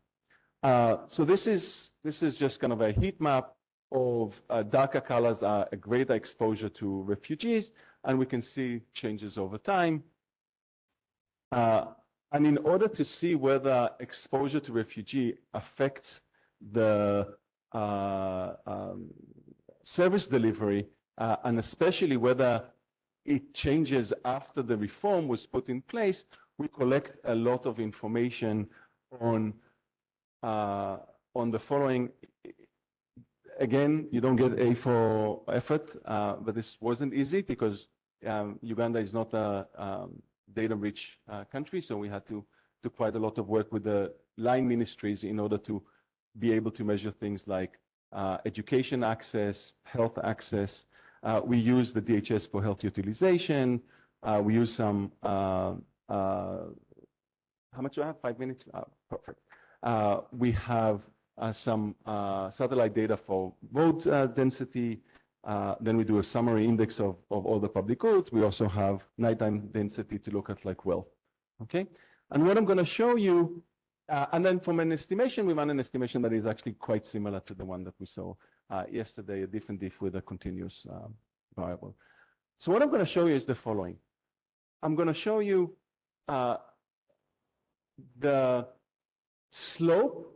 So this is just kind of a heat map of darker colors are a greater exposure to refugees, and we can see changes over time. And in order to see whether exposure to refugee affects the service delivery, and especially whether it changes after the reform was put in place, we collect a lot of information on the following. Again, you don't get A for effort, but this wasn't easy because Uganda is not a data-rich country, so we had to do quite a lot of work with the line ministries in order to be able to measure things like education access, health access. We use the DHS for health utilization. We use some, how much do I have? 5 minutes? Perfect. We have some satellite data for road density. Then we do a summary index of all the public goods. We also have nighttime density to look at like wealth. Okay, and what I'm going to show you, and then from an estimation, we run an estimation that is actually quite similar to the one that we saw yesterday, a different diff with a continuous variable. So what I'm going to show you is the following. I'm going to show you the slope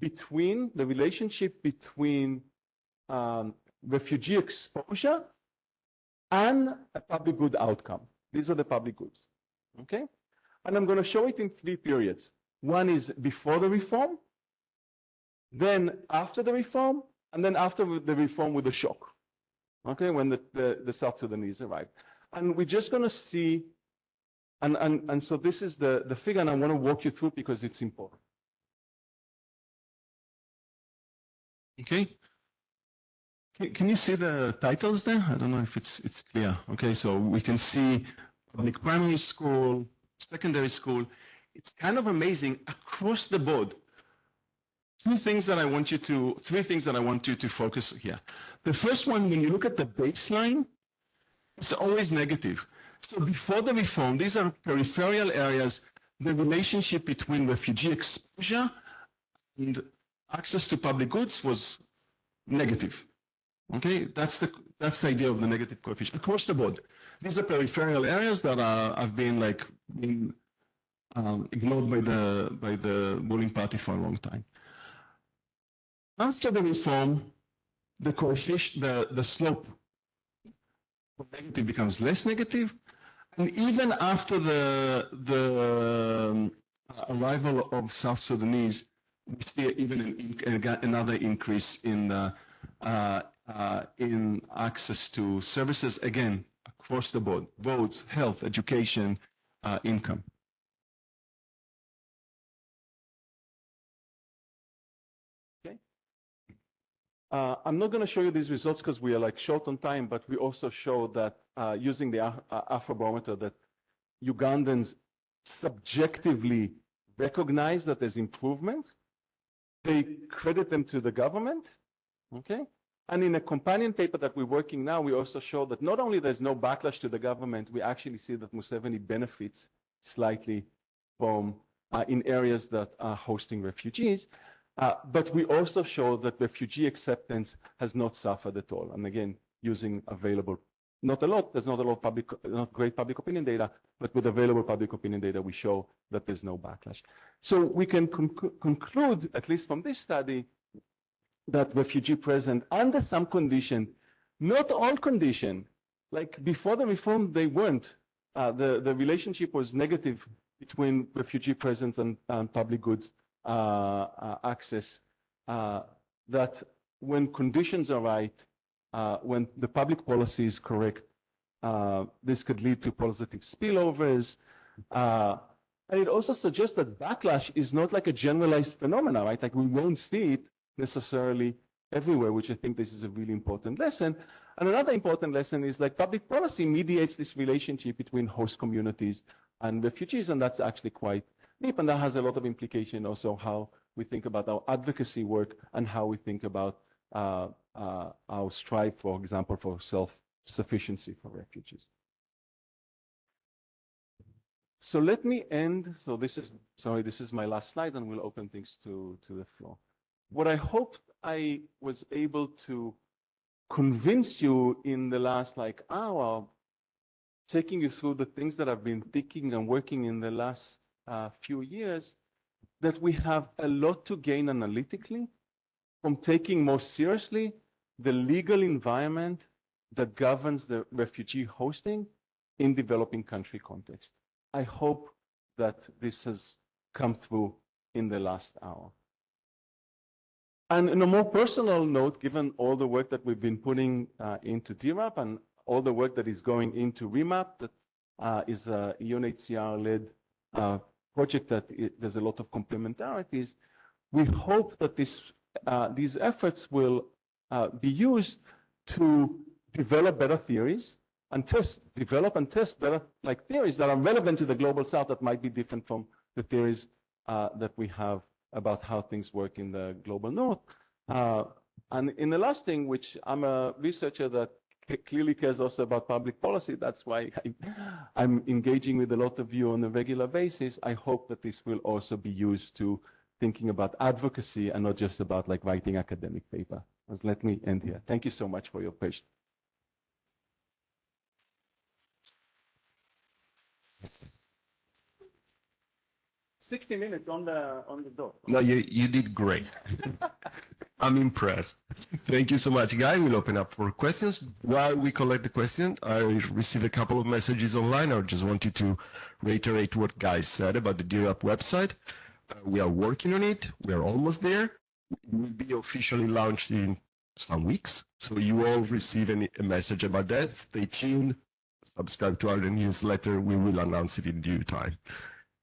between the relationship between refugee exposure and a public good outcome. These are the public goods, okay? And I'm going to show it in 3 periods. One is before the reform, then after the reform, and then after the reform with the shock, okay, when the South Sudanese arrived. And we're just going to see, and so this is the figure, and I want to walk you through because it's important. Okay. Can you see the titles there? I don't know if it's clear. Okay, so we can see public primary school, secondary school. It's kind of amazing across the board. 3 things that I want you to focus here. The first one, when you look at the baseline, it's always negative. So before the reform, these are peripheral areas. The relationship between refugee exposure and access to public goods was negative. Okay, that's the idea of the negative coefficient across the board. These are peripheral areas that have been ignored by the ruling party for a long time. After the reform, the coefficient, the slope of negative becomes less negative, and even after the arrival of South Sudanese, we see even another increase in access to services, again, across the board, roads, health, education, income. Okay. I'm not going to show you these results because we are like short on time, but we also show that using the Afrobarometer that Ugandans subjectively recognize that there's improvements. They credit them to the government, okay? And in a companion paper that we're working now, we also show that not only there's no backlash to the government, we actually see that Museveni benefits slightly from in areas that are hosting refugees. But we also show that refugee acceptance has not suffered at all. And again, using available, not a lot, there's not a lot of not great public opinion data, but with available public opinion data, we show that there's no backlash. So we can conclude, at least from this study, that refugee present under some condition, not all condition, like before the reform, they weren't. The relationship was negative between refugee presence and public goods access, that when conditions are right, when the public policy is correct, this could lead to positive spillovers. And it also suggests that backlash is not like a generalized phenomenon, right? Like we won't see it necessarily everywhere, which I think this is a really important lesson. And another important lesson is like public policy mediates this relationship between host communities and refugees, and that's actually quite deep, and that has a lot of implication also how we think about our advocacy work and how we think about our strive, for example, for self-sufficiency for refugees. So let me end. So this is my last slide, and we'll open things to the floor. What I hope I was able to convince you in the last hour, taking you through the things that I've been thinking and working in the last few years, that we have a lot to gain analytically from taking more seriously the legal environment that governs the refugee hosting in developing country context. I hope that this has come through in the last hour. And in a more personal note, given all the work that we've been putting into DRAP and all the work that is going into REMAP, that is a UNHCR-led project that there's a lot of complementarities, we hope that these efforts will be used to develop better theories and develop and test better theories that are relevant to the global south that might be different from the theories that we have about how things work in the global north. And in the last thing, which I'm a researcher that clearly cares also about public policy, that's why I'm engaging with a lot of you on a regular basis. I hope that this will also be used to thinking about advocacy and not just about writing academic paper. Let me end here. Thank you so much for your patience. 60 minutes on the dot. No, you did great. I'm impressed. Thank you so much, Guy. We'll open up for questions. While we collect the question, I received a couple of messages online. I just wanted to reiterate what Guy said about the DRAP website. We are working on it. We are almost there. It will be officially launched in some weeks. So you all receive a message about that. Stay tuned. Subscribe to our newsletter. We will announce it in due time.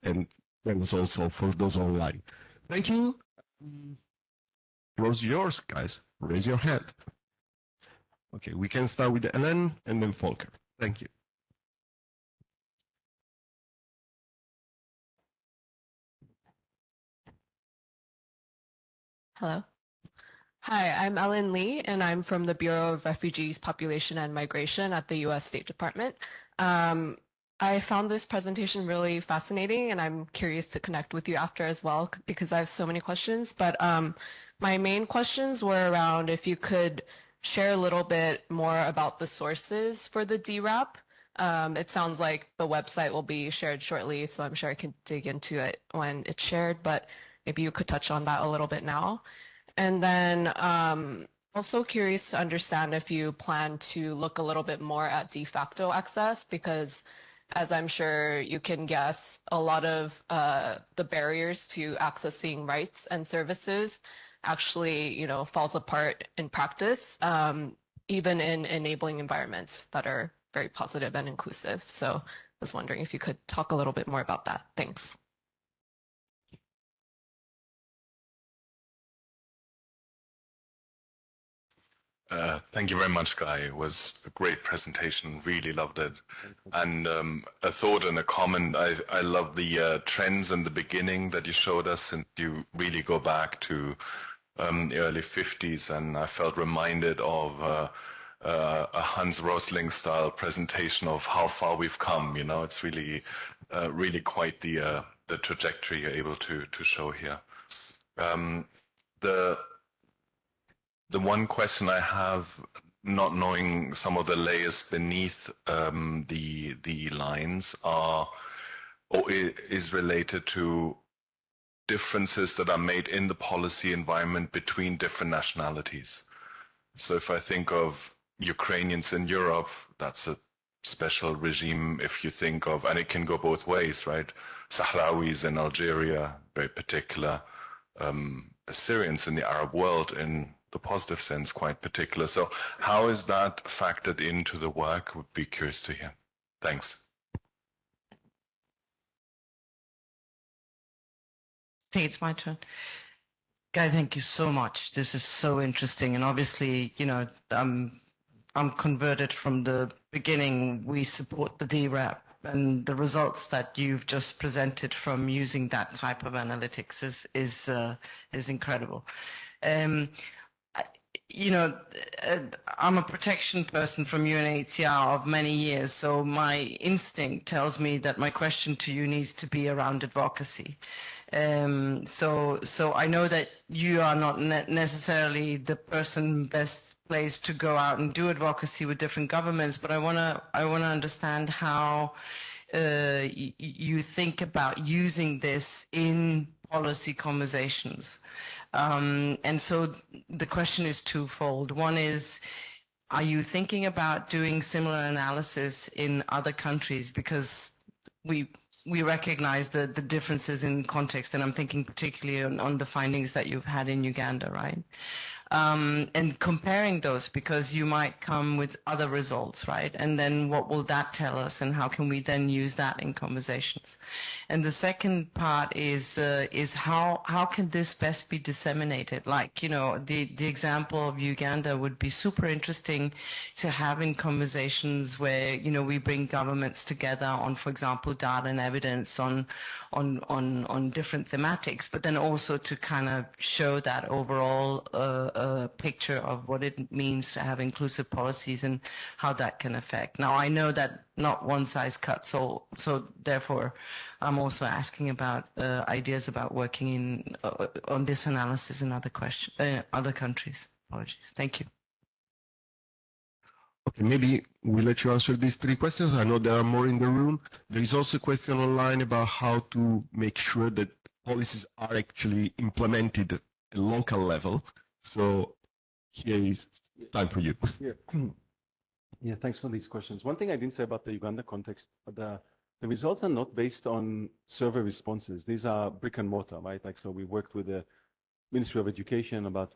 And that was also for those online. Thank you. Floor is yours, guys. Raise your hand. Okay, we can start with Ellen and then Volker. Thank you. Hello. Hi, I'm Ellen Lee, and I'm from the Bureau of Refugees, Population, and Migration at the U.S. State Department. I found this presentation really fascinating, and I'm curious to connect with you after as well, because I have so many questions. But my main questions were around if you could share a little bit more about the sources for the DRAP. It sounds like the website will be shared shortly, so I'm sure I can dig into it when it's shared, but maybe you could touch on that a little bit now. And then also curious to understand if you plan to look a little bit more at de facto access, because as I'm sure you can guess, a lot of the barriers to accessing rights and services actually, falls apart in practice, even in enabling environments that are very positive and inclusive. So I was wondering if you could talk a little bit more about that. Thanks. Thank you very much, Guy. It was a great presentation. Really loved it. And a thought and a comment. I love the trends in the beginning that you showed us, and you really go back to the early 50s, and I felt reminded of a Hans Rosling style presentation of how far we've come. You know, it's really, really quite the trajectory you're able to show here. The one question I have, not knowing some of the layers beneath the lines, is related to differences that are made in the policy environment between different nationalities. So if I think of Ukrainians in Europe, that's a special regime. If you think of, and it can go both ways, right? Sahrawis in Algeria, very particular. Assyrians in the Arab world, in the positive sense, quite particular. So how is that factored into the work? Would be curious to hear. Thanks. I think it's my turn. Guy, thank you so much. This is so interesting. And obviously, you know, I'm converted from the beginning. We support the DRAP, and the results that you've just presented from using that type of analytics is incredible. You know, I'm a protection person from UNHCR of many years, so my instinct tells me that my question to you needs to be around advocacy. So I know that you are not necessarily the person best placed to go out and do advocacy with different governments, but I wanna understand how you think about using this in policy conversations. And so the question is twofold. One is, are you thinking about doing similar analysis in other countries? Because we recognize the differences in context, and I'm thinking particularly on the findings that you've had in Uganda, right? And comparing those, because you might come with other results, right? And then what will that tell us, and how can we then use that in conversations? And the second part is how can this best be disseminated? Like, you know, the example of Uganda would be super interesting to have in conversations where, you know, we bring governments together on, for example, data and evidence on different thematics, but then also to kind of show that overall picture of what it means to have inclusive policies and how that can affect. Now, I know that not one size cuts all, so therefore I'm also asking about ideas about working on this analysis in other countries. Apologies. Thank you. Okay, maybe we'll let you answer these three questions. I know there are more in the room. There is also a question online about how to make sure that policies are actually implemented at a local level. So here is time for you. Yeah, thanks for these questions. One thing I didn't say about the Uganda context, the results are not based on survey responses. These are brick and mortar, right? Like, so we worked with the Ministry of Education about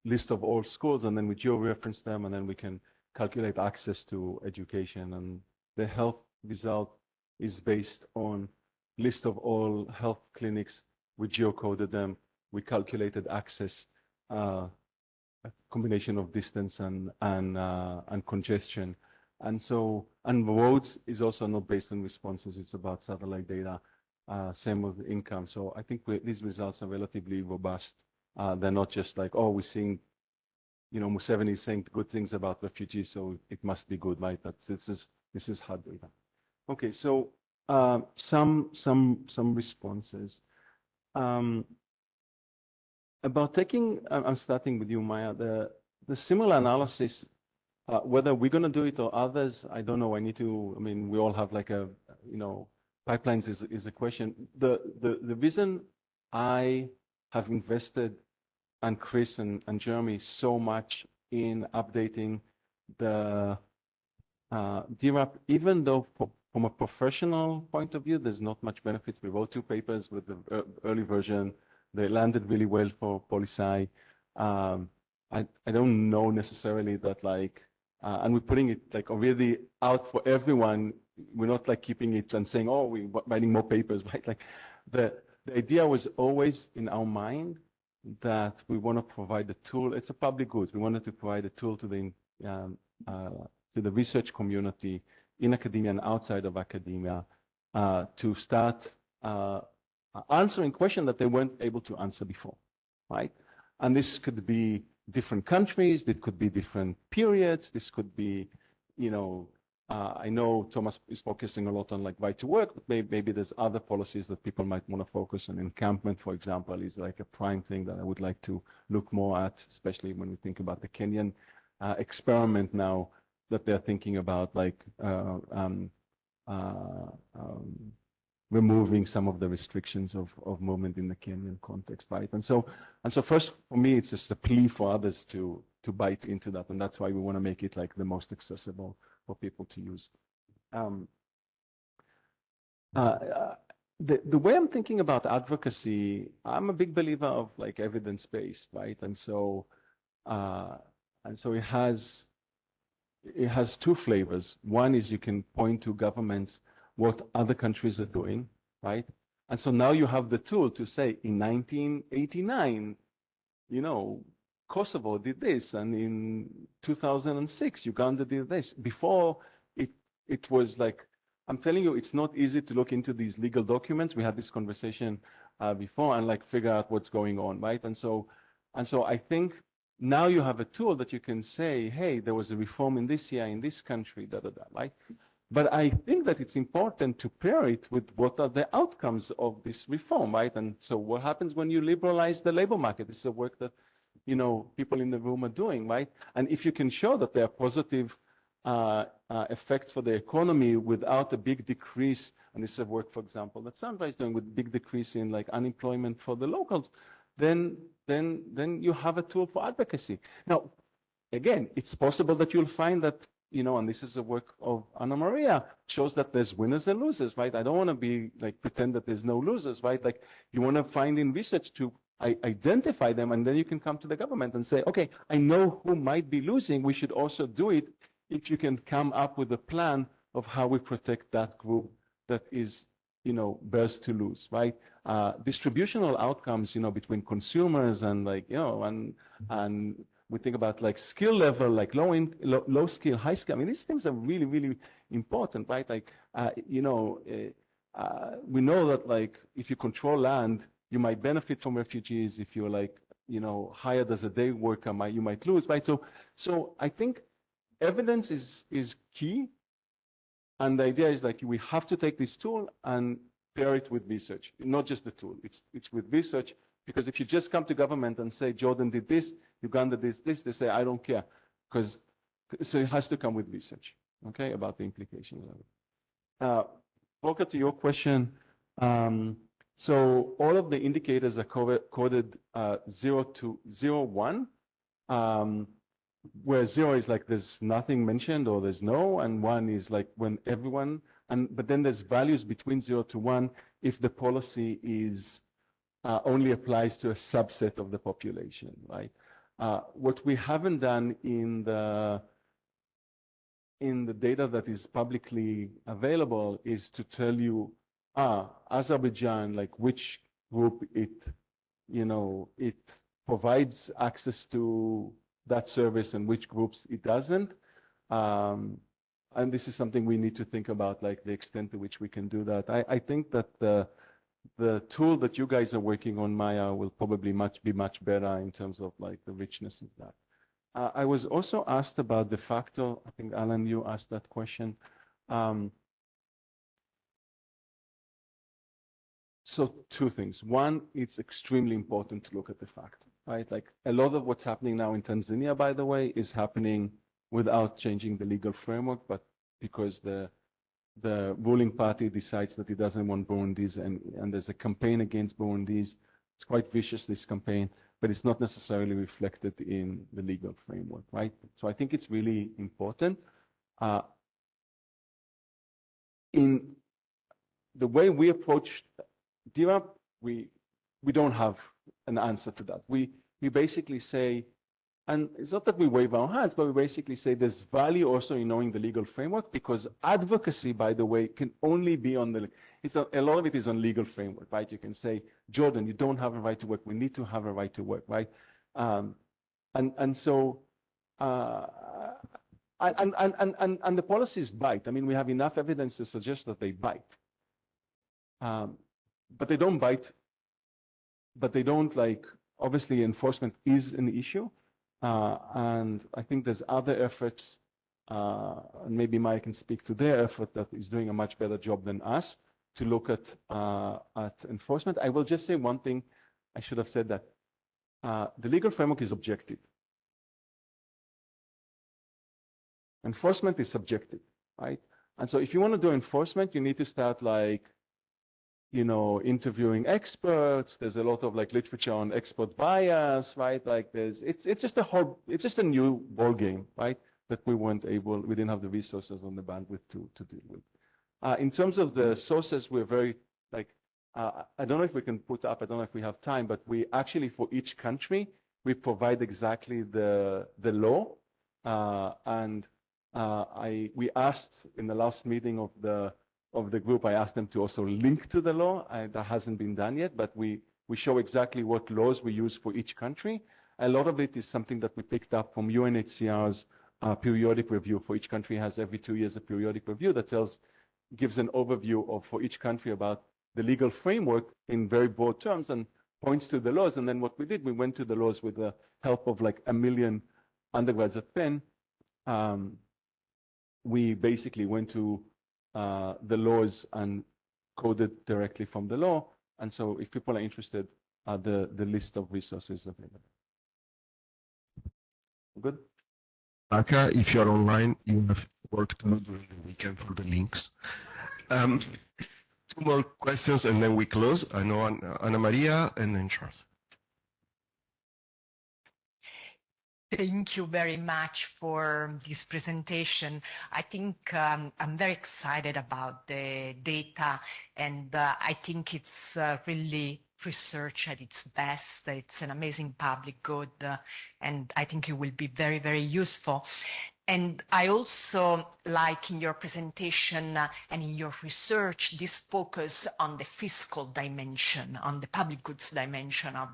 list of all schools, and then we geo-reference them, and then we can calculate access to education. And the health result is based on list of all health clinics. We geocoded them. We calculated access, a combination of distance and congestion. And roads is also not based on responses. It's about satellite data. Same with income. So I think these results are relatively robust. They're not just like, oh, we're seeing, you know, Museveni is saying good things about refugees, so it must be good, right? This is hard data. Okay, so some responses. About taking, I'm starting with you, Maya. The similar analysis, whether we're going to do it or others, I don't know. I mean, we all have like a, you know, pipelines is a question. The reason I have invested, and Chris and Jeremy, so much in updating the DRAP, even though from a professional point of view, there's not much benefit. We wrote 2 papers with the early version. They landed really well for Poli-Sci. I don't know necessarily that like, and we're putting it like already out for everyone. We're not like keeping it and saying, oh, we're writing more papers, right? Like the idea was always in our mind that we want to provide a tool. It's a public good. We wanted to provide a tool to the research community in academia and outside of academia to start answering questions that they weren't able to answer before, right? And this could be different countries, it could be different periods, this could be, I know Thomas is focusing a lot on like right to work, but maybe there's other policies that people might want to focus on. Encampment, for example, is like a prime thing that I would like to look more at, especially when we think about the Kenyan experiment now that they're thinking about, like removing some of the restrictions of movement in the Kenyan context, right? And so first, for me, it's just a plea for others to bite into that, and that's why we want to make it like the most accessible for people to use. The way I'm thinking about advocacy, I'm a big believer of like evidence-based, right? And so it has two flavors. One is you can point to governments what other countries are doing, right? And so now you have the tool to say in 1989, Kosovo did this, and in 2006, Uganda did this. Before, it was like, I'm telling you, it's not easy to look into these legal documents. We had this conversation before and like figure out what's going on, right? And so I think now you have a tool that you can say, hey, there was a reform in this year in this country, right? But I think that it's important to pair it with what are the outcomes of this reform, right? And so what happens when you liberalize the labor market? This is a work that, people in the room are doing, right? And if you can show that there are positive effects for the economy without a big decrease, and this is a work, for example, that Sandra is doing with big decrease in like unemployment for the locals, then you have a tool for advocacy. Now, again, it's possible that you'll find that, and this is a work of Anna Maria, shows that there's winners and losers, right? I don't want to be like pretend that there's no losers, right? Like you want to find in research to identify them, and then you can come to the government and say, okay, I know who might be losing. We should also do it if you can come up with a plan of how we protect that group that is, bears to lose, right? Distributional outcomes, between consumers and like, and we think about like skill level, like low skill, high skill. I mean, these things are really, really important, right? Like, we know that like if you control land, you might benefit from refugees. If you're like, hired as a day worker, you might lose, right? So I think evidence is key. And the idea is like we have to take this tool and pair it with research, not just the tool. It's with research, because if you just come to government and say Jordan did this, Uganda did this, they say I don't care, so it has to come with research, okay, about the implications of it. Volker, to your question, so all of the indicators are coded 0 to 1. Where 0 is like there's nothing mentioned or there's no, and 1 is like when everyone, but then there's values between 0 to 1 if the policy is only applies to a subset of the population, right? What we haven't done in the data that is publicly available is to tell you, Azerbaijan, like which group it provides access to that service and which groups it doesn't. And this is something we need to think about, like the extent to which we can do that. I think that the tool that you guys are working on, Maya, will probably be much better in terms of like the richness of that. I was also asked about de facto. I think, Alan, you asked that question. So two things. One, it's extremely important to look at de facto, right? Like a lot of what's happening now in Tanzania, by the way, is happening without changing the legal framework, but because the ruling party decides that it doesn't want Burundis, and there's a campaign against Burundis. It's quite vicious, this campaign, but it's not necessarily reflected in the legal framework, right? So I think it's really important. In the way we approach DRAP, we don't have an answer to that. We basically say, and it's not that we wave our hands, but we basically say there's value also in knowing the legal framework, because advocacy, by the way, can only be on the a lot of it is on legal framework, right? You can say, Jordan, you don't have a right to work. We need to have a right to work, right? And so the policies bite. I mean, we have enough evidence to suggest that they bite. But they don't bite. But they don't, like, obviously enforcement is an issue. And I think there's other efforts, and maybe Maya can speak to their effort that is doing a much better job than us to look at enforcement. I will just say one thing. I should have said that. The legal framework is objective. Enforcement is subjective, right? And so if you want to do enforcement, you need to start, like, you know, interviewing experts. There's a lot of, like, literature on expert bias, right? Like, it's just a new ball game, right? That we didn't have the resources on the bandwidth to deal with. In terms of the sources, we're very, like, I don't know if we can put up, I don't know if we have time, but we actually, for each country, we provide exactly the law. We asked in the last meeting of the group, I asked them to also link to the law. That hasn't been done yet, but we show exactly what laws we use for each country. A lot of it is something that we picked up from UNHCR's periodic review. For each country has every 2 years a periodic review that gives an overview of, for each country, about the legal framework in very broad terms and points to the laws. And then what we did, we went to the laws with the help of, like, 1 million undergrads at Penn. We basically went to the laws and coded directly from the law. And so if people are interested, the list of resources available. Good? Aka, if you're online, you have work to do during the weekend for the links. 2 more questions and then we close. I know Ana Maria and then Charles. Thank you very much for this presentation. I think I'm very excited about the data, and I think it's really research at its best. It's an amazing public good, and I think it will be very, very useful. And I also like in your presentation and in your research this focus on the fiscal dimension, on the public goods dimension of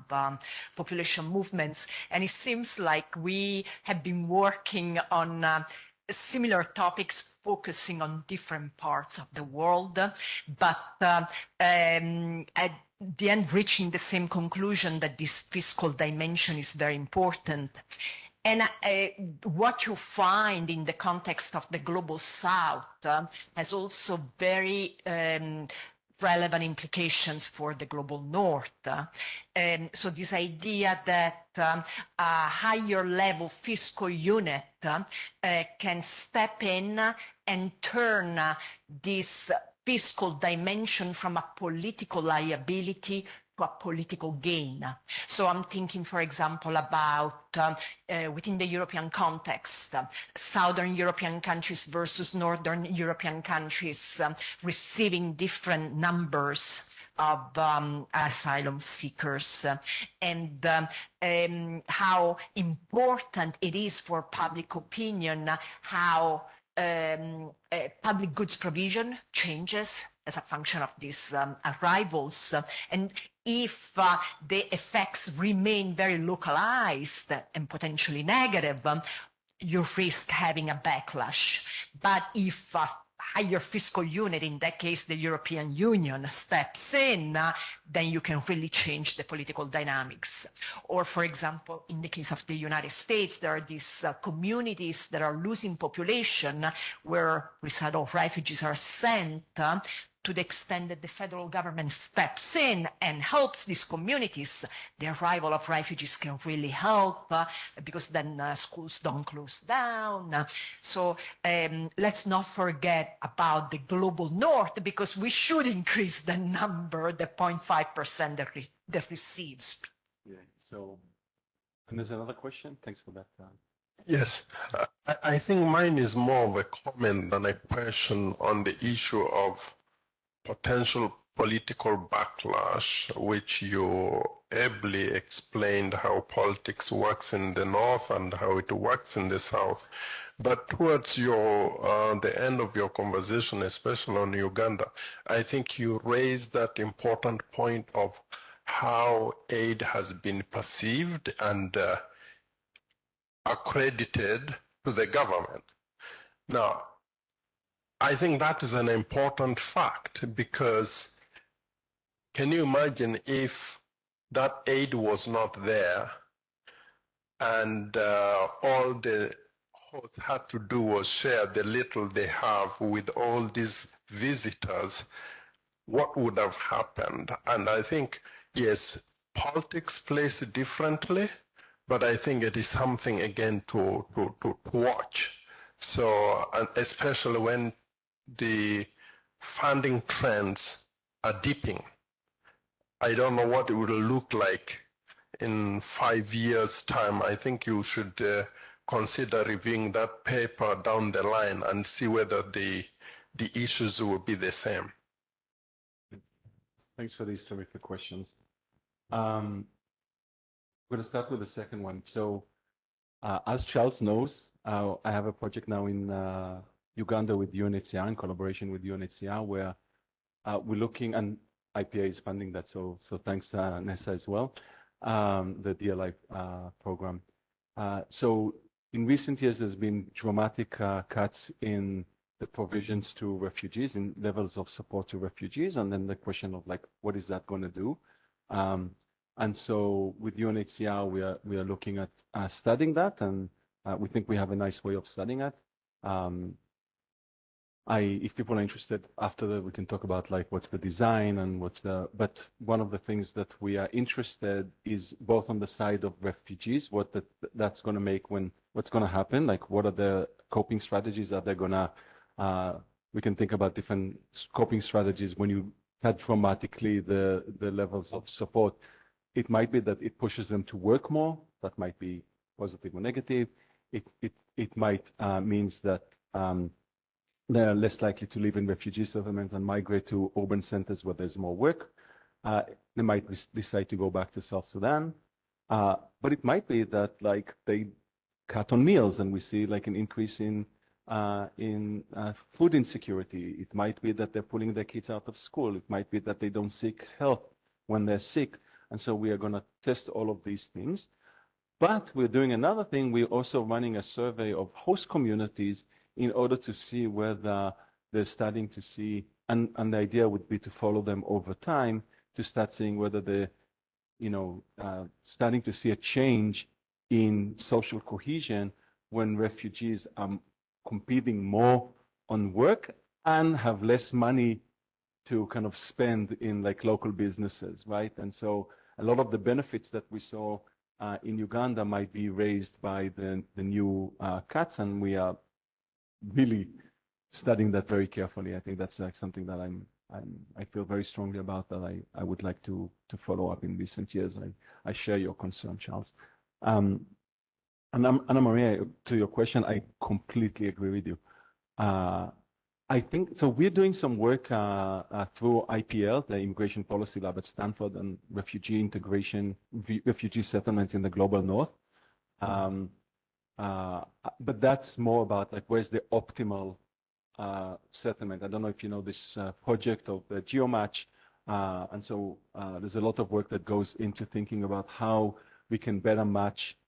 population movements. And it seems like we have been working on similar topics focusing on different parts of the world, but at the end reaching the same conclusion that this fiscal dimension is very important. And what you find in the context of the Global South has also very relevant implications for the Global North. So this idea that a higher level fiscal unit can step in and turn this fiscal dimension from a political liability to a political gain. So I'm thinking, for example, about within the European context, Southern European countries versus Northern European countries receiving different numbers of asylum seekers, and how important it is for public opinion, how public goods provision changes as a function of these arrivals. And if the effects remain very localized and potentially negative, you risk having a backlash. But if a higher fiscal unit, in that case the European Union, steps in, then you can really change the political dynamics. Or, for example, in the case of the United States, there are these communities that are losing population where resettled refugees are sent. To the extent that the federal government steps in and helps these communities, the arrival of refugees can really help because then schools don't close down. So let's not forget about the Global North, because we should increase the number, the 0.5% that receives. Yeah, so, and there's another question. Thanks for that. Yes, I think mine is more of a comment than a question on the issue of potential political backlash, which you ably explained how politics works in the north and how it works in the south. But towards the end of your conversation, especially on Uganda, I think you raised that important point of how aid has been perceived and accredited to the government. Now, I think that is an important fact, because can you imagine if that aid was not there and all the host had to do was share the little they have with all these visitors, what would have happened? And I think, yes, politics plays differently, but I think it is something, again, to watch. So, and especially when the funding trends are dipping. I don't know what it will look like in 5 years' time. I think you should consider reviewing that paper down the line and see whether the issues will be the same. Thanks for these terrific questions. I'm going to start with the second one. So, as Charles knows, I have a project now in Uganda with UNHCR, in collaboration with UNHCR, where we're looking, and IPA is funding that, so thanks Nessa as well, the DLI program. So in recent years, there's been dramatic cuts in the provisions to refugees, in levels of support to refugees, and then the question of like, what is that going to do? And so with UNHCR, we are looking at studying that, and we think we have a nice way of studying it. If people are interested, after that, we can talk about like what's the design and but one of the things that we are interested is both on the side of refugees, what that's going to make what's going to happen, like what are the coping strategies that they're going to, we can think about different coping strategies when you cut dramatically the levels of support. It might be that it pushes them to work more. That might be positive or negative. It might means that they are less likely to live in refugee settlements and migrate to urban centers where there's more work. They might decide to go back to South Sudan. But it might be that like they cut on meals and we see like an increase in food insecurity. It might be that they're pulling their kids out of school. It might be that they don't seek help when they're sick. And so we are going to test all of these things. But we're doing another thing. We're also running a survey of host communities in order to see whether they're starting to see, and the idea would be to follow them over time to start seeing whether they're, starting to see a change in social cohesion when refugees are competing more on work and have less money to kind of spend in like local businesses, right? And so a lot of the benefits that we saw in Uganda might be raised by the new cuts, and we are really studying that very carefully. I think that's like something that I feel very strongly about, that I would like to follow up in recent years. I share your concern, Charles. And Anna Maria, to your question, I completely agree with you. I think so. We're doing some work through IPL, the Immigration Policy Lab at Stanford, and refugee integration, refugee settlements in the global north. But that's more about like where's the optimal settlement. I don't know if you know this project of the GeoMatch, and so there's a lot of work that goes into thinking about how we can better match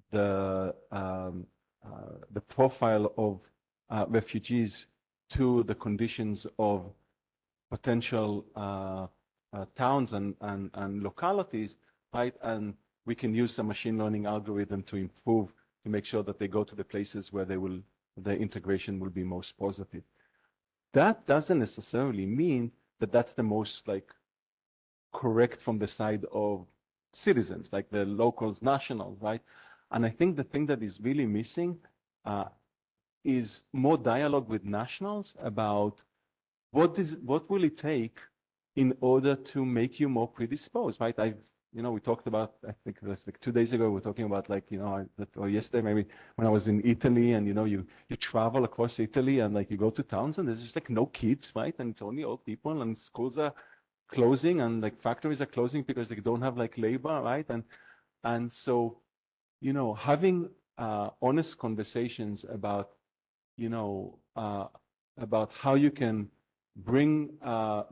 the profile of refugees to the conditions of potential towns and localities, right? And we can use some machine learning algorithm to improve, to make sure that they go to the places where the integration will be most positive. That doesn't necessarily mean that that's the most like correct from the side of citizens, like the locals, nationals, right? And I think the thing that is really missing is more dialogue with nationals about what will it take in order to make you more predisposed, right? we talked about, I think it was like 2 days ago, we were talking about like, or yesterday maybe, when I was in Italy, and you travel across Italy, and like you go to towns and there's just like no kids, right? And it's only old people, and schools are closing, and like factories are closing because they don't have like labor, right? And so, having honest conversations about, about how you can bring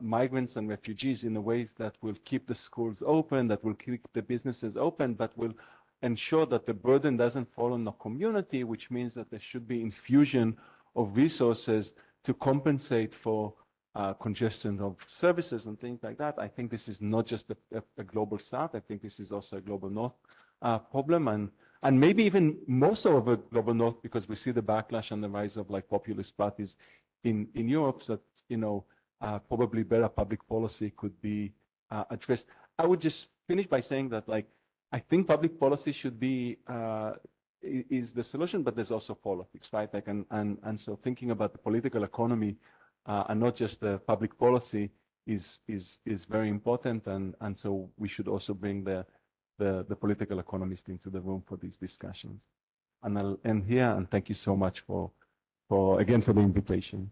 migrants and refugees in a way that will keep the schools open, that will keep the businesses open, but will ensure that the burden doesn't fall on the community, which means that there should be infusion of resources to compensate for congestion of services and things like that. I think this is not just a global South. I think this is also a global North problem, and maybe even more so of a global North, because we see the backlash and the rise of like populist parties in Europe, that probably better public policy could be addressed. I would just finish by saying that like I think public policy should be is the solution, but there's also politics, right? Like and so thinking about the political economy and not just the public policy is very important, and so we should also bring the political economist into the room for these discussions. And I'll end here, and thank you so much for again for the invitation.